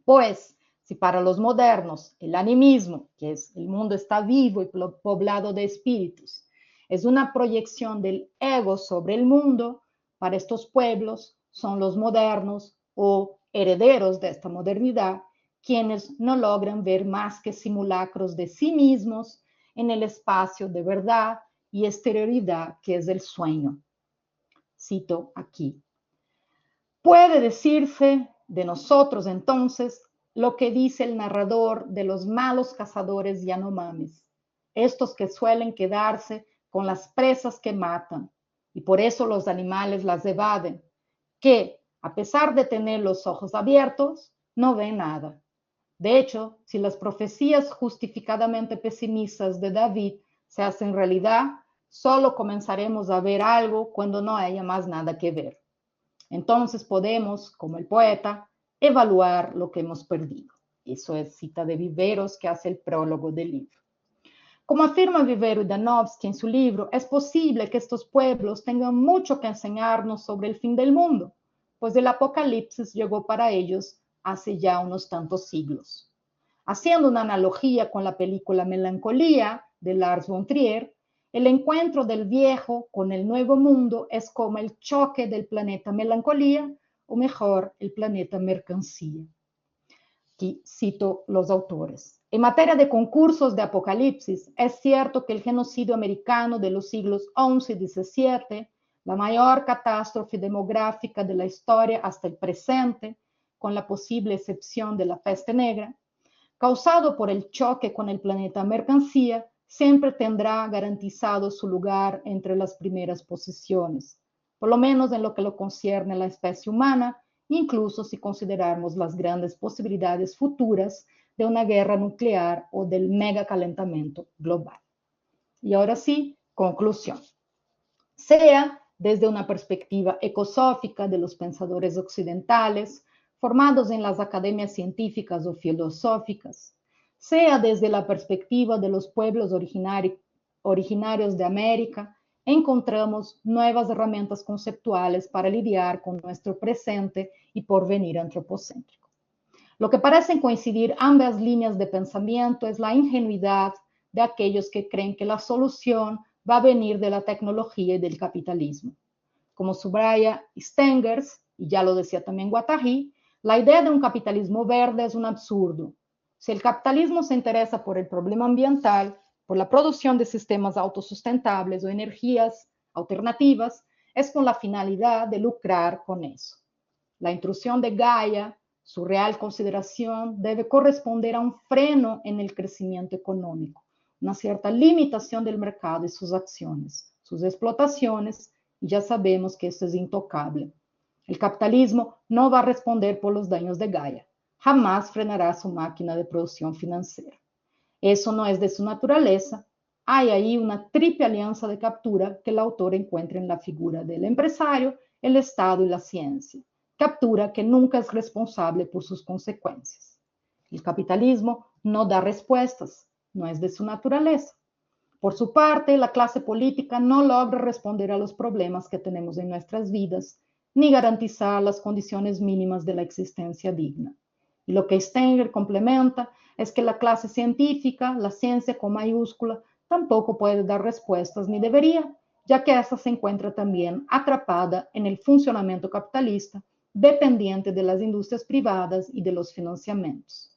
B: Pues, si para los modernos el animismo, que es el mundo está vivo y poblado de espíritus, es una proyección del ego sobre el mundo, para estos pueblos son los modernos o herederos de esta modernidad quienes no logran ver más que simulacros de sí mismos en el espacio de verdad y exterioridad que es el sueño. Cito aquí. Puede decirse de nosotros entonces lo que dice el narrador de los malos cazadores Yanomamis, estos que suelen quedarse con las presas que matan, y por eso los animales las evaden, que, a pesar de tener los ojos abiertos, no ven nada. De hecho, si las profecías justificadamente pesimistas de David se hacen realidad, solo comenzaremos a ver algo cuando no haya más nada que ver. Entonces podemos, como el poeta, evaluar lo que hemos perdido. Eso es cita de Viveros, que hace el prólogo del libro. Como afirma Vivero y Danowski en su libro, es posible que estos pueblos tengan mucho que enseñarnos sobre el fin del mundo, pues el apocalipsis llegó para ellos hace ya unos tantos siglos. Haciendo una analogía con la película Melancolía de Lars von Trier, el encuentro del viejo con el nuevo mundo es como el choque del planeta Melancolía, o mejor, el planeta Mercancía. Aquí cito los autores. En materia de concursos de apocalipsis, es cierto que el genocidio americano de los siglos XI y XVII, la mayor catástrofe demográfica de la historia hasta el presente, con la posible excepción de la peste negra, causado por el choque con el planeta Mercancía, siempre tendrá garantizado su lugar entre las primeras posiciones, por lo menos en lo que lo concierne a la especie humana, incluso si consideramos las grandes posibilidades futuras de una guerra nuclear o del megacalentamiento global. Y ahora sí, conclusión. Sea desde una perspectiva ecosófica de los pensadores occidentales, formados en las academias científicas o filosóficas, sea desde la perspectiva de los pueblos originarios de América, encontramos nuevas herramientas conceptuales para lidiar con nuestro presente y porvenir antropocéntrico. Lo que parecen coincidir ambas líneas de pensamiento es la ingenuidad de aquellos que creen que la solución va a venir de la tecnología y del capitalismo. Como subraya Stengers, y ya lo decía también Guattari, la idea de un capitalismo verde es un absurdo. Si el capitalismo se interesa por el problema ambiental, por la producción de sistemas autosustentables o energías alternativas, es con la finalidad de lucrar con eso. La intrusión de Gaia, su real consideración, debe corresponder a un freno en el crecimiento económico, una cierta limitación del mercado y sus acciones, sus explotaciones, y ya sabemos que esto es intocable. El capitalismo no va a responder por los daños de Gaia, jamás frenará su máquina de producción financiera. Eso no es de su naturaleza. Hay ahí una triple alianza de captura que el autor encuentra en la figura del empresario, el Estado y la ciencia. Captura que nunca es responsable por sus consecuencias. El capitalismo no da respuestas, no es de su naturaleza. Por su parte, la clase política no logra responder a los problemas que tenemos en nuestras vidas, ni garantizar las condiciones mínimas de la existencia digna. Y lo que Stenger complementa es que la clase científica, la ciencia con mayúscula, tampoco puede dar respuestas ni debería, ya que esta se encuentra también atrapada en el funcionamiento capitalista, dependiente de las industrias privadas y de los financiamientos.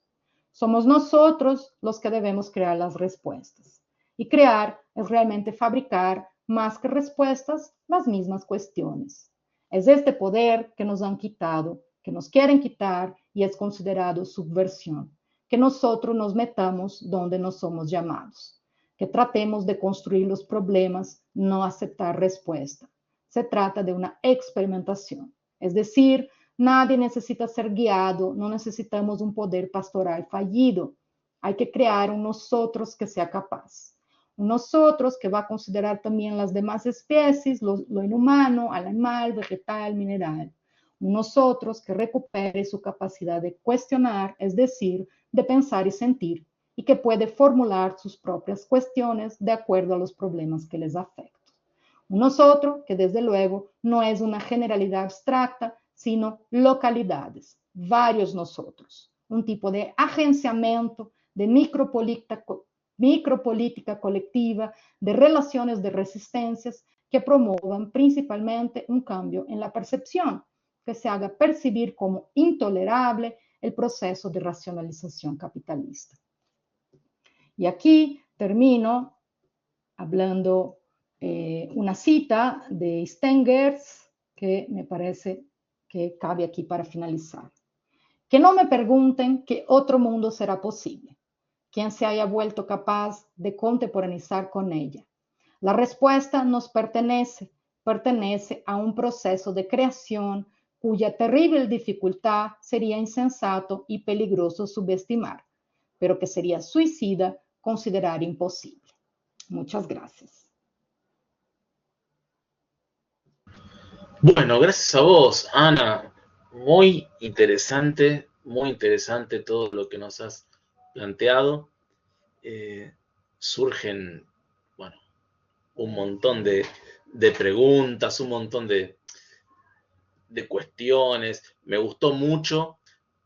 B: Somos nosotros los que debemos crear las respuestas. Y crear es realmente fabricar, más que respuestas, las mismas cuestiones. Es este poder que nos han quitado, que nos quieren quitar y es considerado subversión. Que nosotros nos metamos donde no somos llamados. Que tratemos de construir los problemas, no aceptar respuesta. Se trata de una experimentación. Es decir, nadie necesita ser guiado, no necesitamos un poder pastoral fallido. Hay que crear un nosotros que sea capaz. Un nosotros que va a considerar también las demás especies, lo inhumano, animal, vegetal, mineral. Un nosotros que recupere su capacidad de cuestionar, es decir, de pensar y sentir, y que puede formular sus propias cuestiones de acuerdo a los problemas que les afectan. Un nosotros que desde luego no es una generalidad abstracta, sino localidades, varios nosotros, un tipo de agenciamiento, de micropolítica colectiva, de relaciones de resistencias que promuevan principalmente un cambio en la percepción, que se haga percibir como intolerable el proceso de racionalización capitalista. Y aquí termino hablando una cita de Stengers que me parece que cabe aquí para finalizar. Que no me pregunten qué otro mundo será posible, quien se haya vuelto capaz de contemporaneizar con ella. La respuesta nos pertenece a un proceso de creación cuya terrible dificultad sería insensato y peligroso subestimar, pero que sería suicida considerar imposible. Muchas gracias.
A: Bueno, gracias a vos, Ana. Muy interesante todo lo que nos has planteado. Surgen, bueno, un montón de preguntas, un montón de cuestiones. Me gustó mucho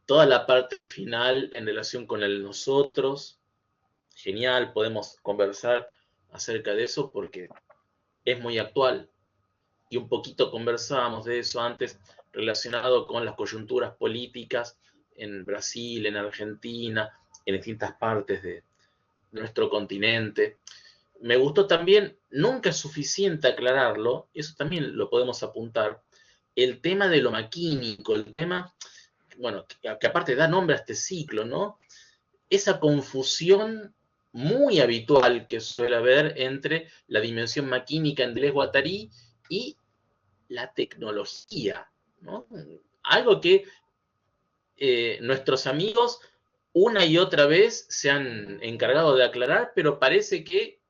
A: Toda la parte final en relación con el nosotros, genial, podemos conversar acerca de eso porque es muy actual. Y un poquito conversábamos de eso antes relacionado con las coyunturas políticas en Brasil, en Argentina, en distintas partes de nuestro continente. Me gustó también, nunca es suficiente aclararlo, eso también lo podemos apuntar, el tema de lo maquínico, el tema, bueno, que aparte da nombre a este ciclo, ¿no? Esa confusión muy habitual que suele haber entre la dimensión maquínica en Deleuze Guattari y la tecnología, ¿no? Algo que nuestros amigos una y otra vez se han encargado de aclarar, pero parece que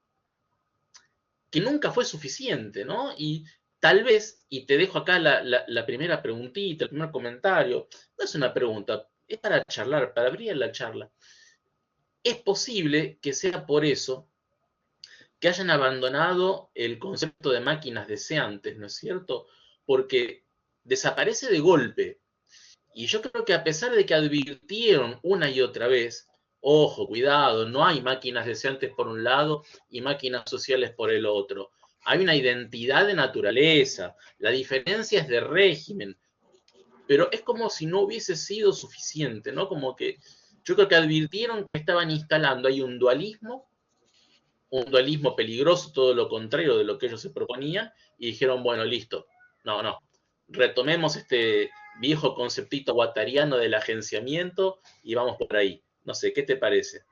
A: nunca fue suficiente, ¿no? Y tal vez, y te dejo acá la primera preguntita, el primer comentario, no es una pregunta, es para charlar, para abrir la charla. Es posible que sea por eso que hayan abandonado el concepto de máquinas deseantes, ¿no es cierto? Porque desaparece de golpe. Y yo creo que a pesar de que advirtieron una y otra vez, ojo, cuidado, no hay máquinas deseantes por un lado y máquinas sociales por el otro. Hay una identidad de naturaleza, la diferencia es de régimen, pero es como si no hubiese sido suficiente, ¿no? Como que yo creo que advirtieron que estaban instalando ahí un dualismo peligroso, todo lo contrario de lo que ellos se proponían, y dijeron, bueno, listo, no, retomemos este viejo conceptito guattariano del agenciamiento y vamos por ahí. No sé, ¿qué te parece?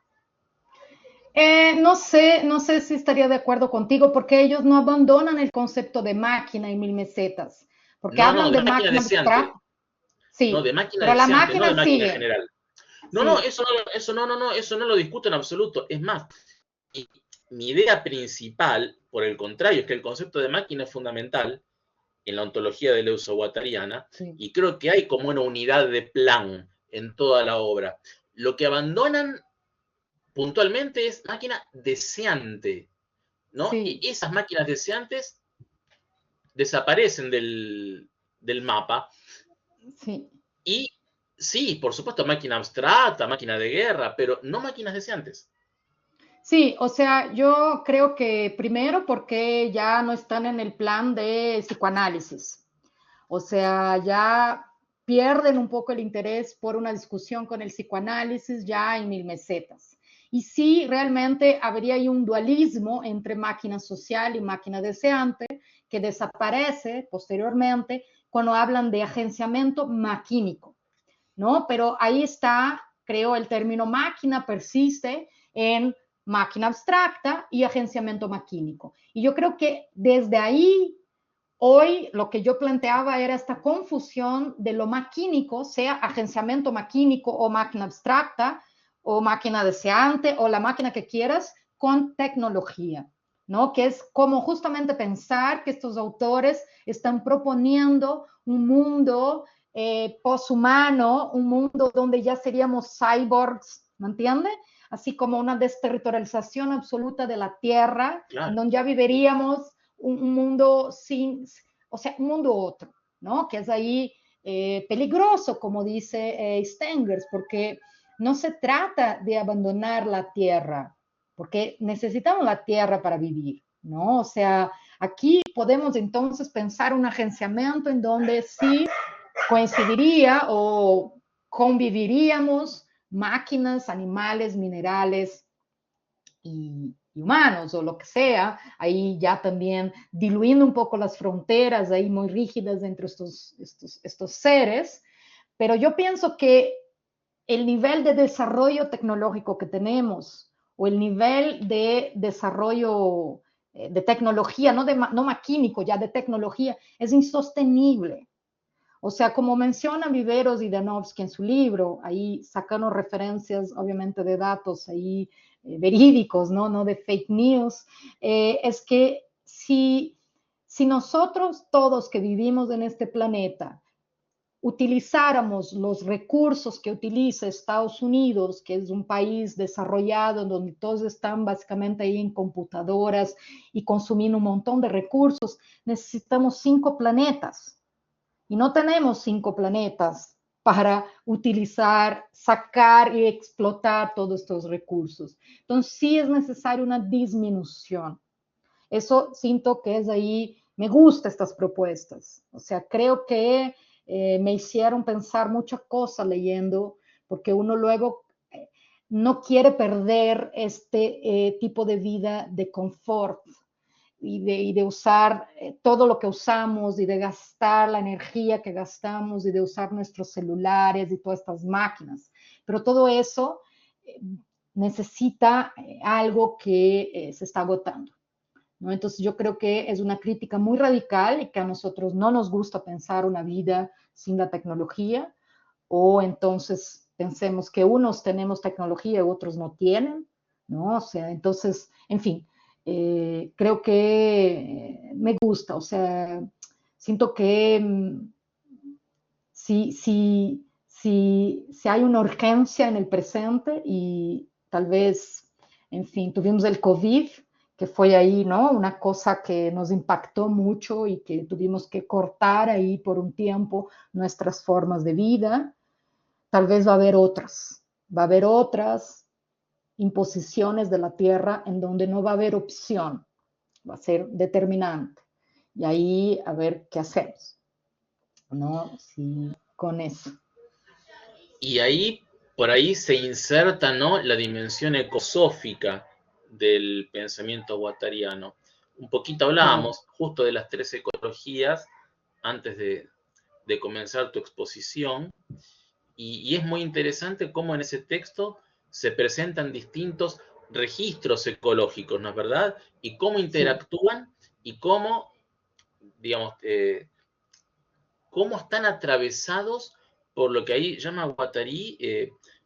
B: No sé si estaría de acuerdo contigo porque ellos no abandonan el concepto de máquina y mil mesetas, porque
A: No,
B: hablan
A: de
B: de
A: máquina
B: máquina
A: deseante.
B: abstracta,
A: No,
B: sí,
A: de máquina
B: pero la
A: deseante, no de
B: máquina
A: máquina en
B: sigue,
A: general. No,
B: sí,
A: eso no lo discuto en absoluto. Es más, mi idea principal, por el contrario, es que el concepto de máquina es fundamental en la ontología de Deleuze-Guattariana,
B: sí,
A: y creo que hay como una unidad de plan en toda la obra. Lo que abandonan puntualmente es máquina deseante, ¿no?
B: sí,
A: Y esas máquinas deseantes desaparecen del mapa
B: sí.
A: y sí, por supuesto, máquina abstracta, máquina de guerra, pero no máquinas deseantes.
B: Sí, o sea, yo creo que primero porque ya no están en el plan de psicoanálisis. O sea, ya pierden un poco el interés por una discusión con el psicoanálisis ya en mil mesetas. Y sí, realmente habría ahí un dualismo entre máquina social y máquina deseante que desaparece posteriormente cuando hablan de agenciamiento maquínico, ¿no? Pero ahí está, creo, el término máquina persiste en máquina abstracta y agenciamiento maquínico. Y yo creo que desde ahí hoy lo que yo planteaba era esta confusión de lo maquínico, sea agenciamiento maquínico o máquina abstracta o máquina deseante o la máquina que quieras con tecnología, ¿no? Que es como justamente pensar que estos autores están proponiendo un mundo poshumano, un mundo donde ya seríamos cyborgs, ¿me entiende? Así como una desterritorialización absoluta de la Tierra, en
A: Claro,
B: donde ya viviríamos un mundo sin, o sea, un mundo otro, ¿no? Que es ahí peligroso, como dice Stengers, porque no se trata de abandonar la tierra, porque necesitamos la tierra para vivir, ¿no? O sea, aquí podemos entonces pensar un agenciamiento en donde sí coincidiría o conviviríamos máquinas, animales, minerales y humanos o lo que sea, ahí ya también diluyendo un poco las fronteras ahí muy rígidas entre estos seres, pero yo pienso que el nivel de desarrollo tecnológico que tenemos o el nivel de desarrollo de tecnología, no maquímico, ya de tecnología, es insostenible. O sea, como menciona Viveros y Danowski en su libro, ahí sacando referencias, obviamente, de datos ahí verídicos, ¿no? No de fake news, es que si nosotros todos que vivimos en este planeta utilizáramos los recursos que utiliza Estados Unidos, que es un país desarrollado donde todos están básicamente ahí en computadoras y consumiendo un montón de recursos, necesitamos 5 planetas. Y no tenemos 5 planetas para utilizar, sacar y explotar todos estos recursos. Entonces, sí es necesaria una disminución. Eso siento que es ahí, me gustan estas propuestas. O sea, creo que me hicieron pensar muchas cosas leyendo, porque uno luego no quiere perder este tipo de vida de confort y de usar todo lo que usamos y de gastar la energía que gastamos y de usar nuestros celulares y todas estas máquinas. Pero todo eso necesita algo que se está agotando, ¿no? Entonces yo creo que es una crítica muy radical y que a nosotros no nos gusta pensar una vida sin la tecnología, o entonces pensemos que unos tenemos tecnología y otros no tienen, ¿no? O sea, entonces, en fin, creo que me gusta, o sea, siento que si hay una urgencia en el presente y tal vez, en fin, tuvimos el COVID, que fue ahí, ¿no? Una cosa que nos impactó mucho y que tuvimos que cortar ahí por un tiempo nuestras formas de vida. Tal vez va a haber otras imposiciones de la tierra en donde no va a haber opción, va a ser determinante. Y ahí a ver qué hacemos, ¿no? Sí, con eso.
A: Y ahí, por ahí se inserta, ¿no?, la dimensión ecosófica del pensamiento guattariano. Un poquito
B: Claro.
A: hablábamos justo de las tres ecologías antes de comenzar tu exposición, y es muy interesante cómo en ese texto se presentan distintos registros ecológicos, ¿no es verdad? Y cómo
B: Sí,
A: interactúan y cómo, digamos, cómo están atravesados por lo que ahí llama Guattari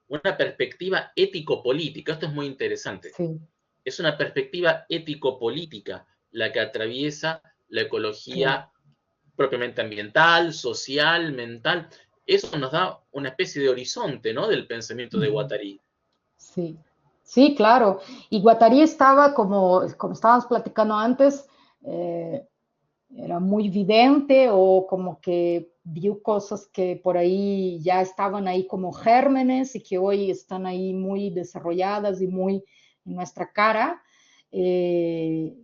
A: una perspectiva ético-política. Esto es muy interesante.
B: sí,
A: Es una perspectiva ético-política la que atraviesa la
B: claro.
A: ecología propiamente ambiental, social, mental. Eso nos da una especie de horizonte, ¿no?, del pensamiento de
B: Ujú.
A: Guattari.
B: Sí, sí, claro. Y Guattari estaba, como estábamos platicando antes, eh, era muy vidente o como que vio cosas que por ahí ya estaban ahí como gérmenes y que hoy están ahí muy desarrolladas y muy en nuestra cara,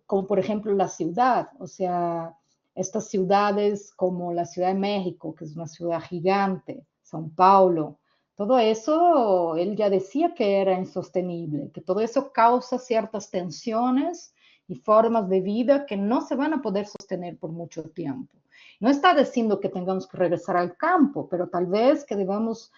B: como por ejemplo la ciudad, o sea, estas ciudades como la Ciudad de México, que es una ciudad gigante, São Paulo, todo eso, él ya decía que era insostenible, que todo eso causa ciertas tensiones y formas de vida que no se van a poder sostener por mucho tiempo. No está diciendo que tengamos que regresar al campo, pero tal vez que debamos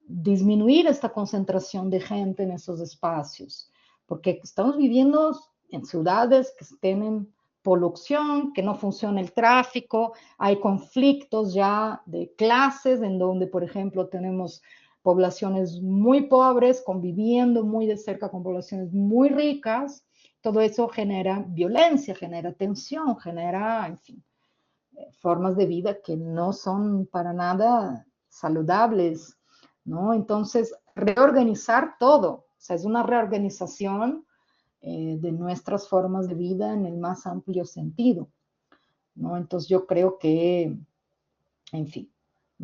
B: disminuir esta concentración de gente en esos espacios, porque estamos viviendo en ciudades que tienen polución, que no funciona el tráfico, hay conflictos ya de clases en donde, por ejemplo, tenemos poblaciones muy pobres conviviendo muy de cerca con poblaciones muy ricas. Todo eso genera violencia, genera tensión, genera, en fin, formas de vida que no son para nada saludables, ¿no? Entonces, reorganizar todo, o sea, es una reorganización de nuestras formas de vida en el más amplio sentido, ¿no? Entonces, yo creo que, en fin,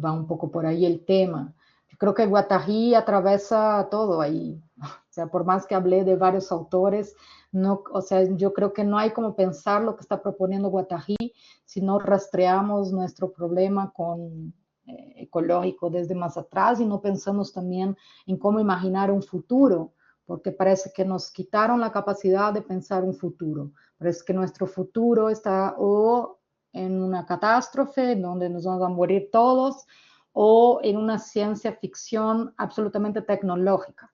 B: va un poco por ahí el tema. Yo creo que Guattari atraviesa todo ahí. O sea, por más que hablé de varios autores, no, o sea, yo creo que no hay como pensar lo que está proponiendo Guattari si no rastreamos nuestro problema con ecológico desde más atrás y no pensamos también en cómo imaginar un futuro, porque parece que nos quitaron la capacidad de pensar un futuro. Parece que nuestro futuro está o en una catástrofe donde nos vamos a morir todos, o en una ciencia ficción absolutamente tecnológica,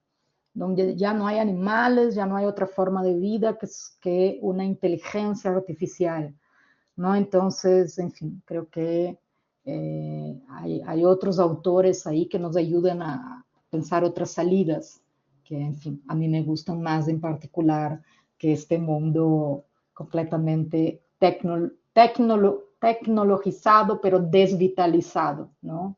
B: donde ya no hay animales, ya no hay otra forma de vida que una inteligencia artificial, ¿no? Entonces, en fin, creo que hay otros autores ahí que nos ayuden a pensar otras salidas, que, en fin, a mí me gustan más en particular que este mundo completamente tecnologizado, pero desvitalizado, ¿no?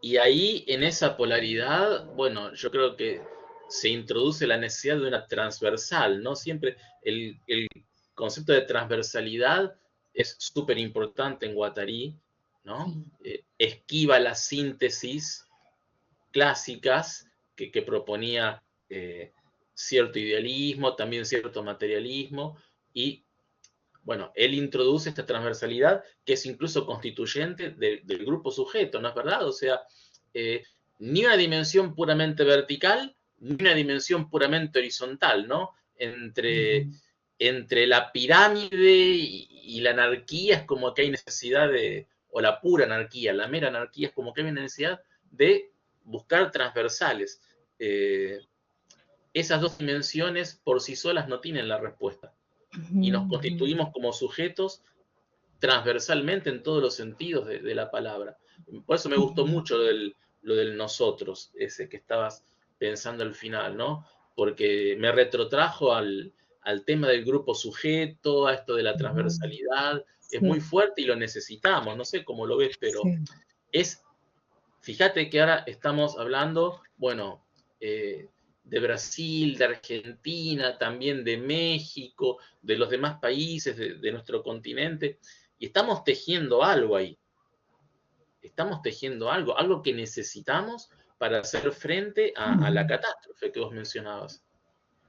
A: Y ahí, en esa polaridad, bueno, yo creo que se introduce la necesidad de una transversal, ¿no? Siempre el concepto de transversalidad es súper importante en Guattari, ¿no? Esquiva las síntesis clásicas que proponía cierto idealismo, también cierto materialismo, y bueno, él introduce esta transversalidad que es incluso constituyente del grupo sujeto, ¿no es verdad? O sea, ni una dimensión puramente vertical, ni una dimensión puramente horizontal, ¿no? Entre la pirámide y la anarquía es como que hay necesidad de, o la pura anarquía, la mera anarquía es como que hay una necesidad de buscar transversales. Esas dos dimensiones por sí solas no tienen la respuesta. Y nos constituimos como sujetos transversalmente en todos los sentidos de la palabra. Por eso me gustó mucho lo del nosotros, ese que estabas pensando al final, ¿no? Porque me retrotrajo al tema del grupo sujeto, a esto de la transversalidad. Es muy
B: Sí,
A: fuerte y lo necesitamos, no sé cómo lo ves, pero
B: sí.
A: es, fíjate que ahora estamos hablando, bueno, de Brasil, de Argentina, también de México, de los demás países de nuestro continente, y estamos tejiendo algo ahí. Estamos tejiendo algo, algo que necesitamos para hacer frente a la catástrofe que vos mencionabas.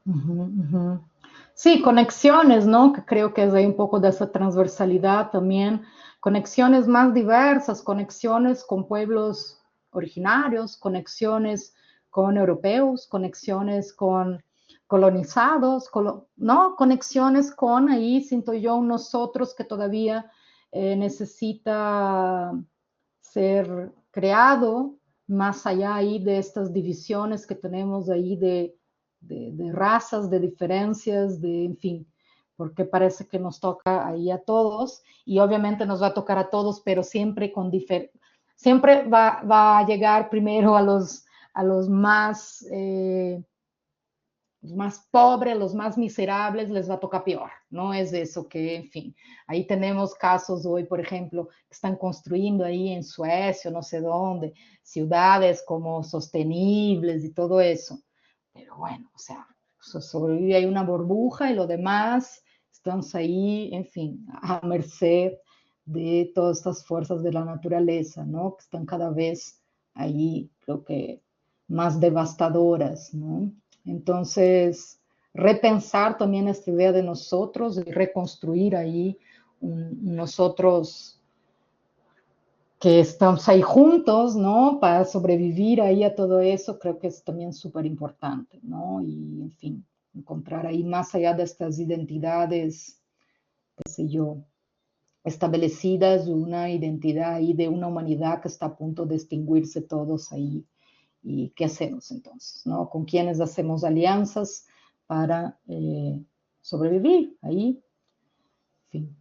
B: Ujú, ujú. Sí, conexiones, ¿no? Que creo que es ahí un poco de esa transversalidad también, conexiones más diversas, conexiones con pueblos originarios, conexiones con europeos, conexiones con colonizados, ¿no? Conexiones con ahí, siento yo, un nosotros que todavía necesita ser creado más allá ahí de estas divisiones que tenemos ahí de razas, de diferencias, de, en fin, porque parece que nos toca ahí a todos y obviamente nos va a tocar a todos, pero siempre con siempre va a llegar primero a los más pobres, los más miserables, les va a tocar peor, ¿no? Es eso que, en fin, ahí tenemos casos hoy, por ejemplo, que están construyendo ahí en Suecia, no sé dónde, ciudades como sostenibles y todo eso. Pero bueno, o sea, sobrevive ahí una burbuja y lo demás estamos ahí, en fin, a merced de todas estas fuerzas de la naturaleza, ¿no? Que están cada vez ahí, creo que más devastadoras, ¿no? Entonces, repensar también esta idea de nosotros y reconstruir ahí nosotros que estamos ahí juntos, ¿no? Para sobrevivir ahí a todo eso, creo que es también súper importante, ¿no? Y, en fin, encontrar ahí más allá de estas identidades, qué sé yo, establecidas, una identidad ahí de una humanidad que está a punto de extinguirse todos ahí. ¿Y qué hacemos entonces? ¿No? ¿Con quiénes hacemos alianzas para sobrevivir ahí? En fin.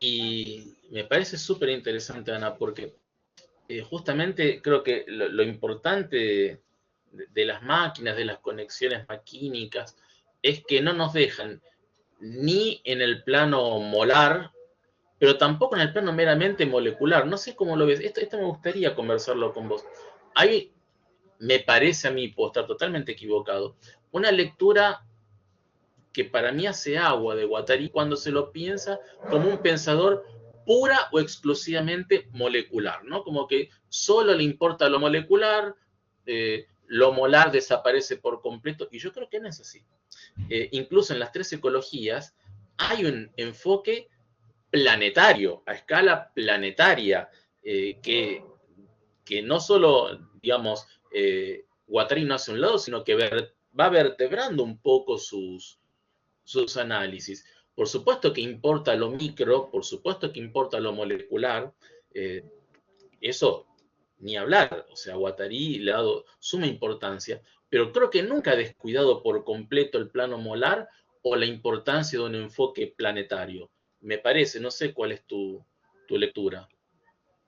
A: Y me parece súper interesante, Ana, porque justamente creo que lo importante de las máquinas, de las conexiones maquínicas, es que no nos dejan ni en el plano molar, pero tampoco en el plano meramente molecular. No sé cómo lo ves. Esto me gustaría conversarlo con vos. Hay, me parece a mí, puedo estar totalmente equivocado, una lectura que para mí hace agua de Guattari cuando se lo piensa como un pensador pura o exclusivamente molecular, ¿no? Como que solo le importa lo molecular, lo molar desaparece por completo, y yo creo que no es así. Incluso en las tres ecologías hay un enfoque planetario, a escala planetaria, que no solo, digamos, Guattari no hace un lado, sino que va vertebrando un poco sus análisis. Por supuesto que importa lo micro, por supuesto que importa lo molecular, eh, eso ni hablar, o sea, Guattari le ha dado suma importancia, pero creo que nunca ha descuidado por completo el plano molar o la importancia de un enfoque planetario. Me parece, no sé cuál es tu lectura.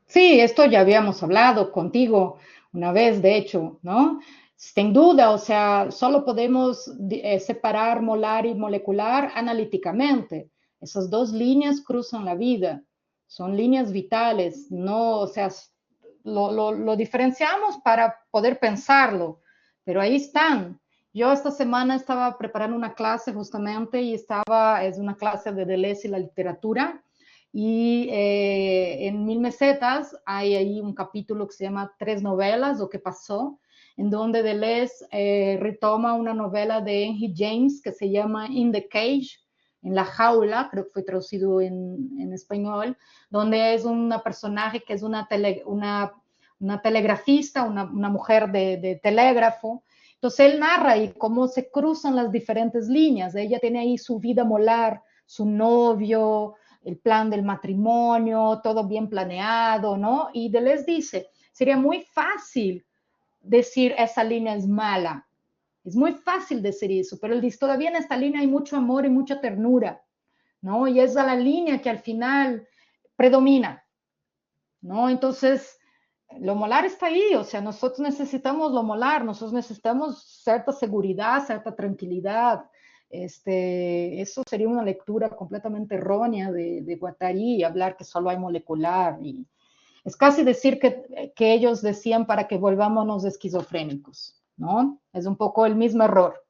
B: Sí, esto ya habíamos hablado contigo una vez, de hecho, ¿no? Sin duda, o sea, solo podemos separar molar y molecular analíticamente. Esas dos líneas cruzan la vida, son líneas vitales, no, o sea, lo diferenciamos para poder pensarlo, pero ahí están. Yo esta semana estaba preparando una clase justamente y es una clase de Deleuze y la literatura, Y en Mil Mesetas hay ahí un capítulo que se llama Tres novelas, lo que pasó, en donde Deleuze retoma una novela de Henry James que se llama In the Cage, en la jaula, creo que fue traducido en español, donde es una personaje que es una telegrafista, una mujer de telégrafo. Entonces él narra ahí cómo se cruzan las diferentes líneas. Ella tiene ahí su vida molar, su novio, el plan del matrimonio, todo bien planeado, ¿no? Y Deleuze dice, sería muy fácil decir esa línea es mala. Es muy fácil decir eso, pero él dice, todavía en esta línea hay mucho amor y mucha ternura, ¿no? Y es la línea que al final predomina, ¿no? Entonces, lo molar está ahí, o sea, nosotros necesitamos lo molar, nosotros necesitamos cierta seguridad, cierta tranquilidad. Eso sería una lectura completamente errónea de Guattari y hablar que solo hay molecular. Y es casi decir que ellos decían para que volvámonos esquizofrénicos, ¿no? Es un poco el mismo error,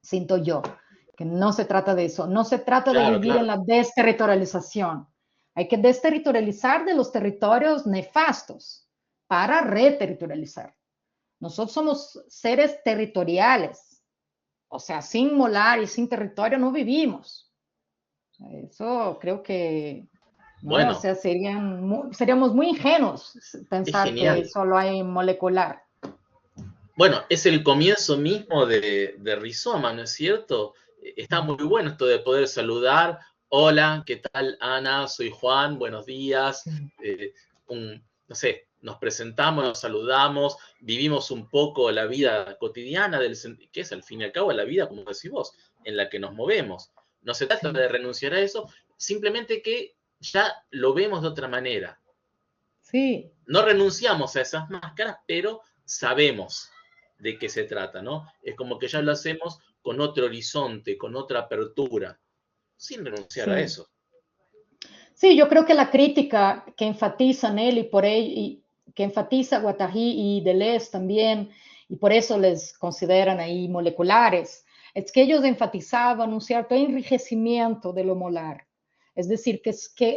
B: siento yo, que no se trata de eso, no se trata de
A: Claro,
B: vivir en
A: claro.
B: la desterritorialización. Hay que desterritorializar de los territorios nefastos para reterritorializar. Nosotros somos seres territoriales, o sea, sin molar y sin territorio no vivimos. Eso creo que, ¿no? O
A: Bueno,
B: sea, seríamos muy ingenuos
A: es
B: pensar que
A: genial.
B: solo hay molecular.
A: Bueno, es el comienzo mismo de Rizoma, ¿no es cierto? Está muy bueno esto de poder saludar. Hola, ¿qué tal, Ana? Soy Juan, buenos días.
B: Sí,
A: No sé, nos presentamos, nos saludamos, vivimos un poco la vida cotidiana, que es al fin y al cabo la vida, como decís vos, en la que nos movemos. No se trata
B: sí,
A: de renunciar a eso, simplemente que ya lo vemos de otra manera.
B: sí.
A: No renunciamos a esas máscaras, pero sabemos de qué se trata, ¿no? Es como que ya lo hacemos con otro horizonte, con otra apertura, sin renunciar a
B: Sí.
A: eso.
B: Sí, yo creo que la crítica que enfatizan él y por él, y que enfatiza Guattari y Deleuze también, y por eso les consideran ahí moleculares, es que ellos enfatizaban un cierto enrijecimiento de lo molar. Es decir, que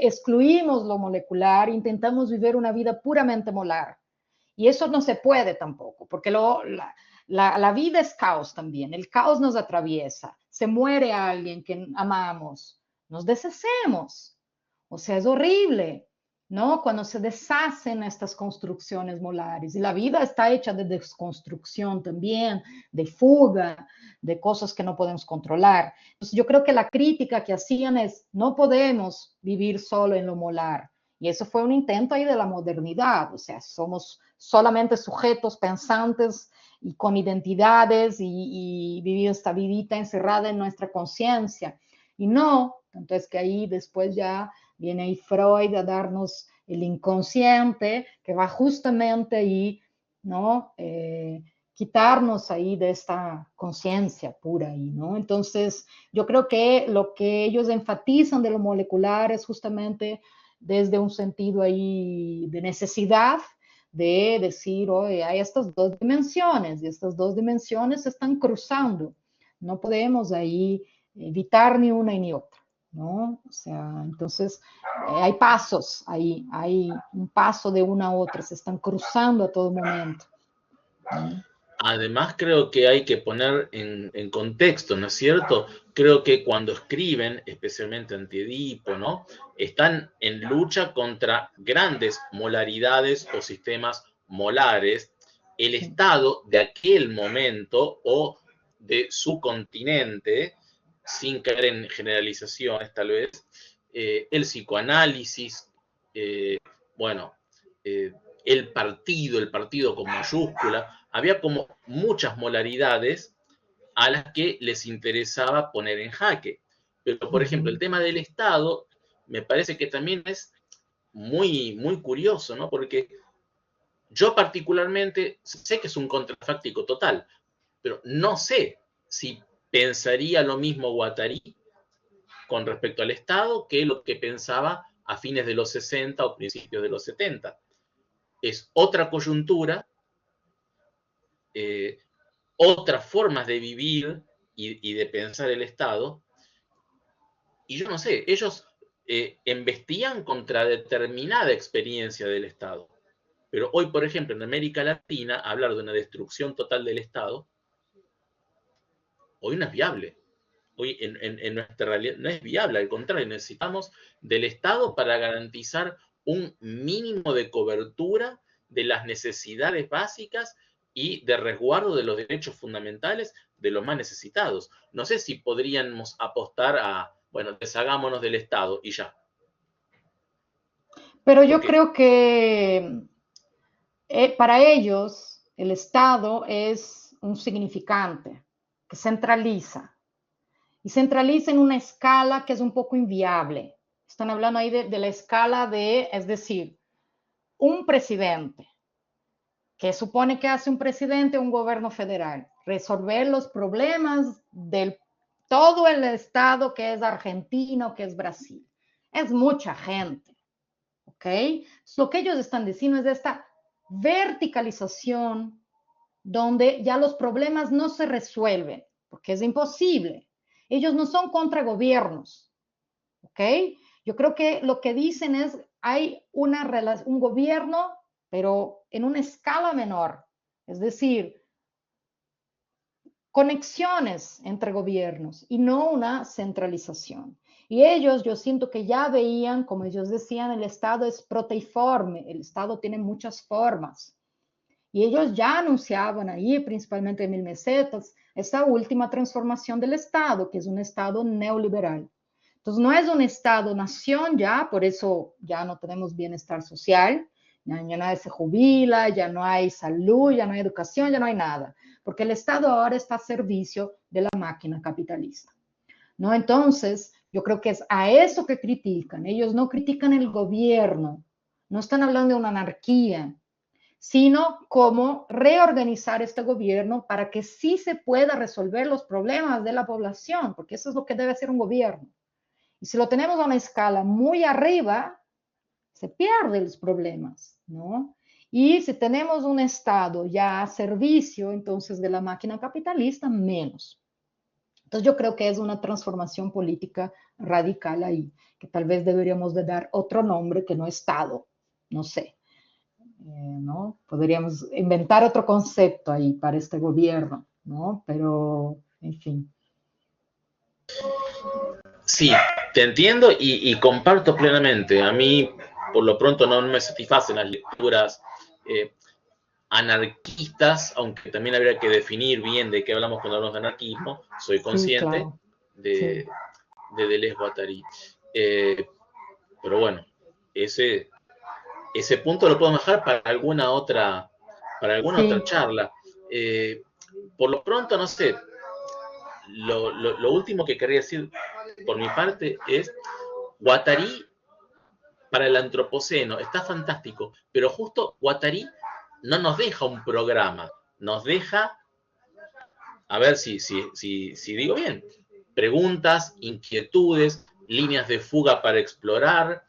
B: excluimos lo molecular, intentamos vivir una vida puramente molar. Y eso no se puede tampoco, porque la vida es caos también. El caos nos atraviesa. Se muere alguien que amamos, nos deshacemos. O sea, es horrible, ¿no? Cuando se deshacen estas construcciones molares. Y la vida está hecha de desconstrucción también, de fuga, de cosas que no podemos controlar. Entonces, yo creo que la crítica que hacían es, no podemos vivir solo en lo molar. Y eso fue un intento ahí de la modernidad. O sea, somos solamente sujetos pensantes y con identidades y vivir esta vidita encerrada en nuestra conciencia. Y no, entonces que ahí después ya viene ahí Freud a darnos el inconsciente, que va justamente ahí, ¿no? Quitarnos ahí de esta conciencia pura ahí, ¿no? Entonces, yo creo que lo que ellos enfatizan de lo molecular es justamente desde un sentido ahí de necesidad, de decir, oye, hay estas dos dimensiones y estas dos dimensiones se están cruzando. No podemos ahí evitar ni una ni otra, ¿no? O sea, entonces hay pasos ahí, hay un paso de una a otra, se están cruzando a todo momento, ¿no?
A: Además, creo que hay que poner en contexto, ¿no es cierto? Creo que cuando escriben, especialmente Antiedipo, ¿no? Están en lucha contra grandes molaridades o sistemas molares. El
B: Sí,
A: Estado de aquel momento o de su continente, sin caer en generalizaciones tal vez, el psicoanálisis, bueno, eh, el partido con mayúscula, había como muchas molaridades a las que les interesaba poner en jaque. Pero,
B: uh
A: por ejemplo, el
B: -huh.
A: tema del Estado me parece que también es muy, muy curioso, ¿no? Porque yo particularmente sé que es un contrafáctico total, pero no sé si pensaría lo mismo Guattari con respecto al Estado que lo que pensaba a fines de los 60 o principios de los 70. Es otra coyuntura, eh, otras formas de vivir y de pensar el Estado. Y yo no sé, ellos embestían contra determinada experiencia del Estado. Pero hoy, por ejemplo, en América Latina, hablar de una destrucción total del Estado, hoy no es viable. Hoy en nuestra realidad no es viable, al contrario, necesitamos del Estado para garantizar un mínimo de cobertura de las necesidades básicas y de resguardo de los derechos fundamentales de los más necesitados. No sé si podríamos apostar a, bueno, deshagámonos del Estado y ya.
B: Pero yo
A: Porque,
B: creo que para ellos el Estado es un significante que centraliza. Y centraliza en una escala que es un poco inviable. Están hablando ahí de la escala de, es decir, un presidente. ¿Qué supone que hace un presidente o un gobierno federal? Resolver los problemas de todo el estado que es Argentina, que es Brasil. Es mucha gente, ¿ok? Lo que ellos están diciendo es esta verticalización donde ya los problemas no se resuelven, porque es imposible. Ellos no son contra gobiernos, ¿ok? Yo creo que lo que dicen es, hay un gobierno, pero en una escala menor, es decir, conexiones entre gobiernos y no una centralización. Y ellos, yo siento que ya veían, como ellos decían, el Estado es proteiforme, el Estado tiene muchas formas. Y ellos ya anunciaban ahí, principalmente en Mil Mesetas, esa última transformación del Estado, que es un Estado neoliberal. Entonces, no es un Estado-nación ya, por eso ya no tenemos bienestar social, ya nadie se jubila, ya no hay salud, ya no hay educación, ya no hay nada, porque el Estado ahora está a servicio de la máquina capitalista, ¿no? Entonces, yo creo que es a eso que critican. Ellos no critican el gobierno, no están hablando de una anarquía, sino cómo reorganizar este gobierno para que sí se pueda resolver los problemas de la población, porque eso es lo que debe hacer un gobierno. Y si lo tenemos a una escala muy arriba, se pierden los problemas, ¿no? Y si tenemos un Estado ya a servicio, entonces, de la máquina capitalista, menos. Entonces, yo creo que es una transformación política radical ahí, que tal vez deberíamos de dar otro nombre que no Estado, no sé. ¿No? Podríamos inventar otro concepto ahí para este gobierno, ¿no? Pero, en fin.
A: sí, te entiendo y comparto plenamente. A mí, por lo pronto, no me satisfacen las lecturas anarquistas, aunque también habría que definir bien de qué hablamos cuando hablamos de anarquismo. Soy
B: Sí,
A: consciente
B: claro.
A: de,
B: Sí,
A: de Deleuze Guattari. Pero bueno, ese punto lo podemos dejar para alguna otra
B: sí,
A: charla. Eh, por lo pronto, no sé, lo último que quería decir por mi parte es, Guattari para el antropoceno está fantástico, pero justo Guattari no nos deja un programa, nos deja, a ver si digo bien, preguntas, inquietudes, líneas de fuga para explorar,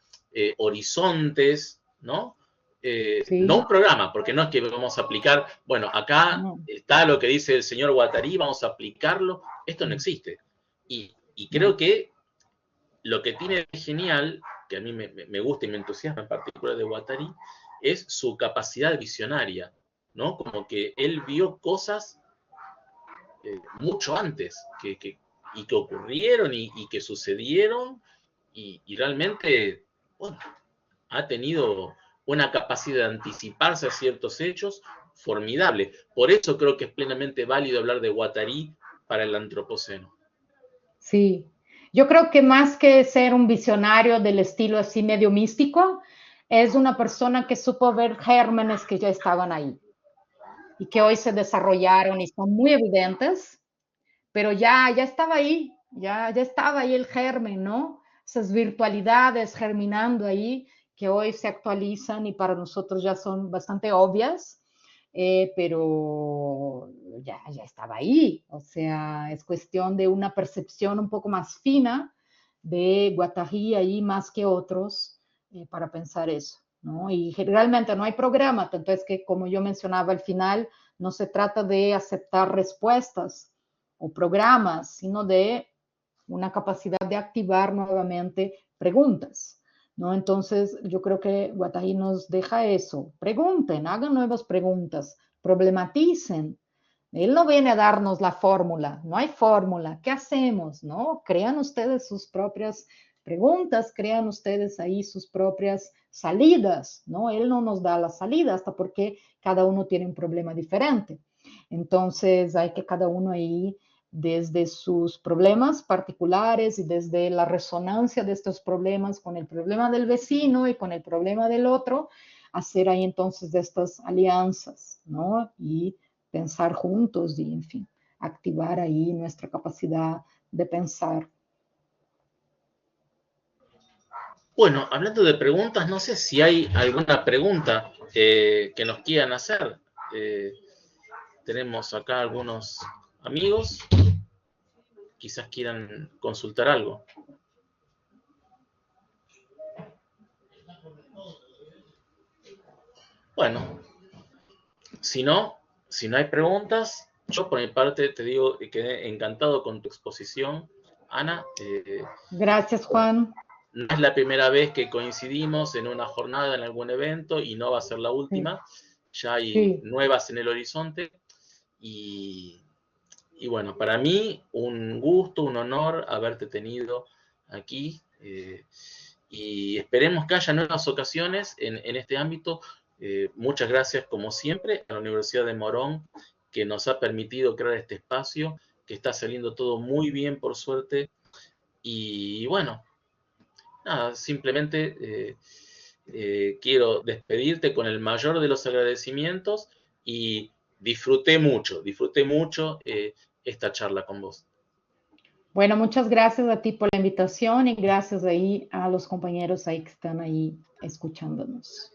A: horizontes, ¿no? No
B: sí,
A: un programa, porque no es que vamos a aplicar, bueno, acá
B: no,
A: está lo que dice el señor Guattari, vamos a aplicarlo, esto no existe. Y creo
B: no,
A: que lo que tiene de genial, que a mí me gusta y me entusiasma en particular de Guattari, es su capacidad visionaria, ¿no? Como que él vio cosas mucho antes y que ocurrieron y que sucedieron y realmente, bueno, ha tenido una capacidad de anticiparse a ciertos hechos formidable. Por eso creo que es plenamente válido hablar de Guattari para el antropoceno.
B: sí. Yo creo que más que ser un visionario del estilo así medio místico, es una persona que supo ver gérmenes que ya estaban ahí y que hoy se desarrollaron y son muy evidentes, pero ya estaba ahí, ya estaba ahí el germen, ¿no? Esas virtualidades germinando ahí que hoy se actualizan y para nosotros ya son bastante obvias, pero ya estaba ahí, o sea, es cuestión de una percepción un poco más fina de Guattari ahí más que otros para pensar eso, ¿no? Y realmente no hay programa, entonces que como yo mencionaba al final, no se trata de aceptar respuestas o programas, sino de una capacidad de activar nuevamente preguntas, ¿no? Entonces, yo creo que Guattari nos deja eso. Pregunten, hagan nuevas preguntas, problematicen. Él no viene a darnos la fórmula, no hay fórmula. ¿Qué hacemos? ¿No? Crean ustedes sus propias preguntas, crean ustedes ahí sus propias salidas, ¿no? Él no nos da la salida hasta porque cada uno tiene un problema diferente. Entonces hay que cada uno ahí desde sus problemas particulares y desde la resonancia de estos problemas con el problema del vecino y con el problema del otro, hacer ahí entonces de estas alianzas, ¿no? Y pensar juntos y, en fin, activar ahí nuestra capacidad de pensar.
A: Bueno, hablando de preguntas, no sé si hay alguna pregunta que nos quieran hacer. Tenemos acá algunos amigos, quizás quieran consultar algo. Bueno, si no hay preguntas, yo por mi parte te digo que quedé encantado con tu exposición, Ana.
B: Gracias, Juan.
A: No es la primera vez que coincidimos en una jornada, en algún evento, y no va a ser la última. Ya hay nuevas en el horizonte. Y bueno, para mí un gusto, un honor haberte tenido aquí. Y esperemos que haya nuevas ocasiones en este ámbito. Muchas gracias, como siempre, a la Universidad de Morón, que nos ha permitido crear este espacio, que está saliendo todo muy bien, por suerte. Y bueno, nada, simplemente quiero despedirte con el mayor de los agradecimientos y disfruté mucho esta charla con vos.
B: Bueno, muchas gracias a ti por la invitación y gracias ahí a los compañeros ahí que están ahí escuchándonos.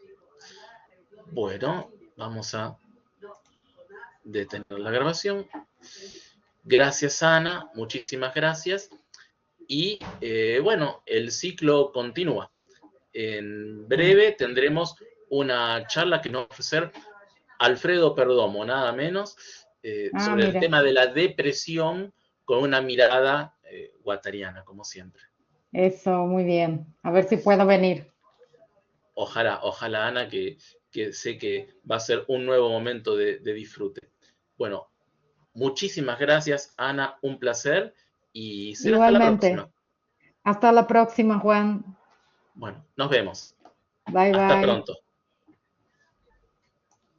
A: Bueno, vamos a detener la grabación. Gracias, Ana, muchísimas gracias. Y bueno, el ciclo continúa. En breve tendremos una charla que nos va a ofrecer Alfredo Perdomo, nada menos, sobre el tema de la depresión con una mirada guattariana, como siempre.
B: Eso, muy bien. A ver si puedo venir.
A: Ojalá, Ana, que sé que va a ser un nuevo momento de disfrute. Bueno, muchísimas gracias, Ana, un placer y será hasta la próxima.
B: Hasta la próxima, Juan.
A: Bueno, nos vemos.
B: Bye,
A: Hasta
B: bye.
A: pronto.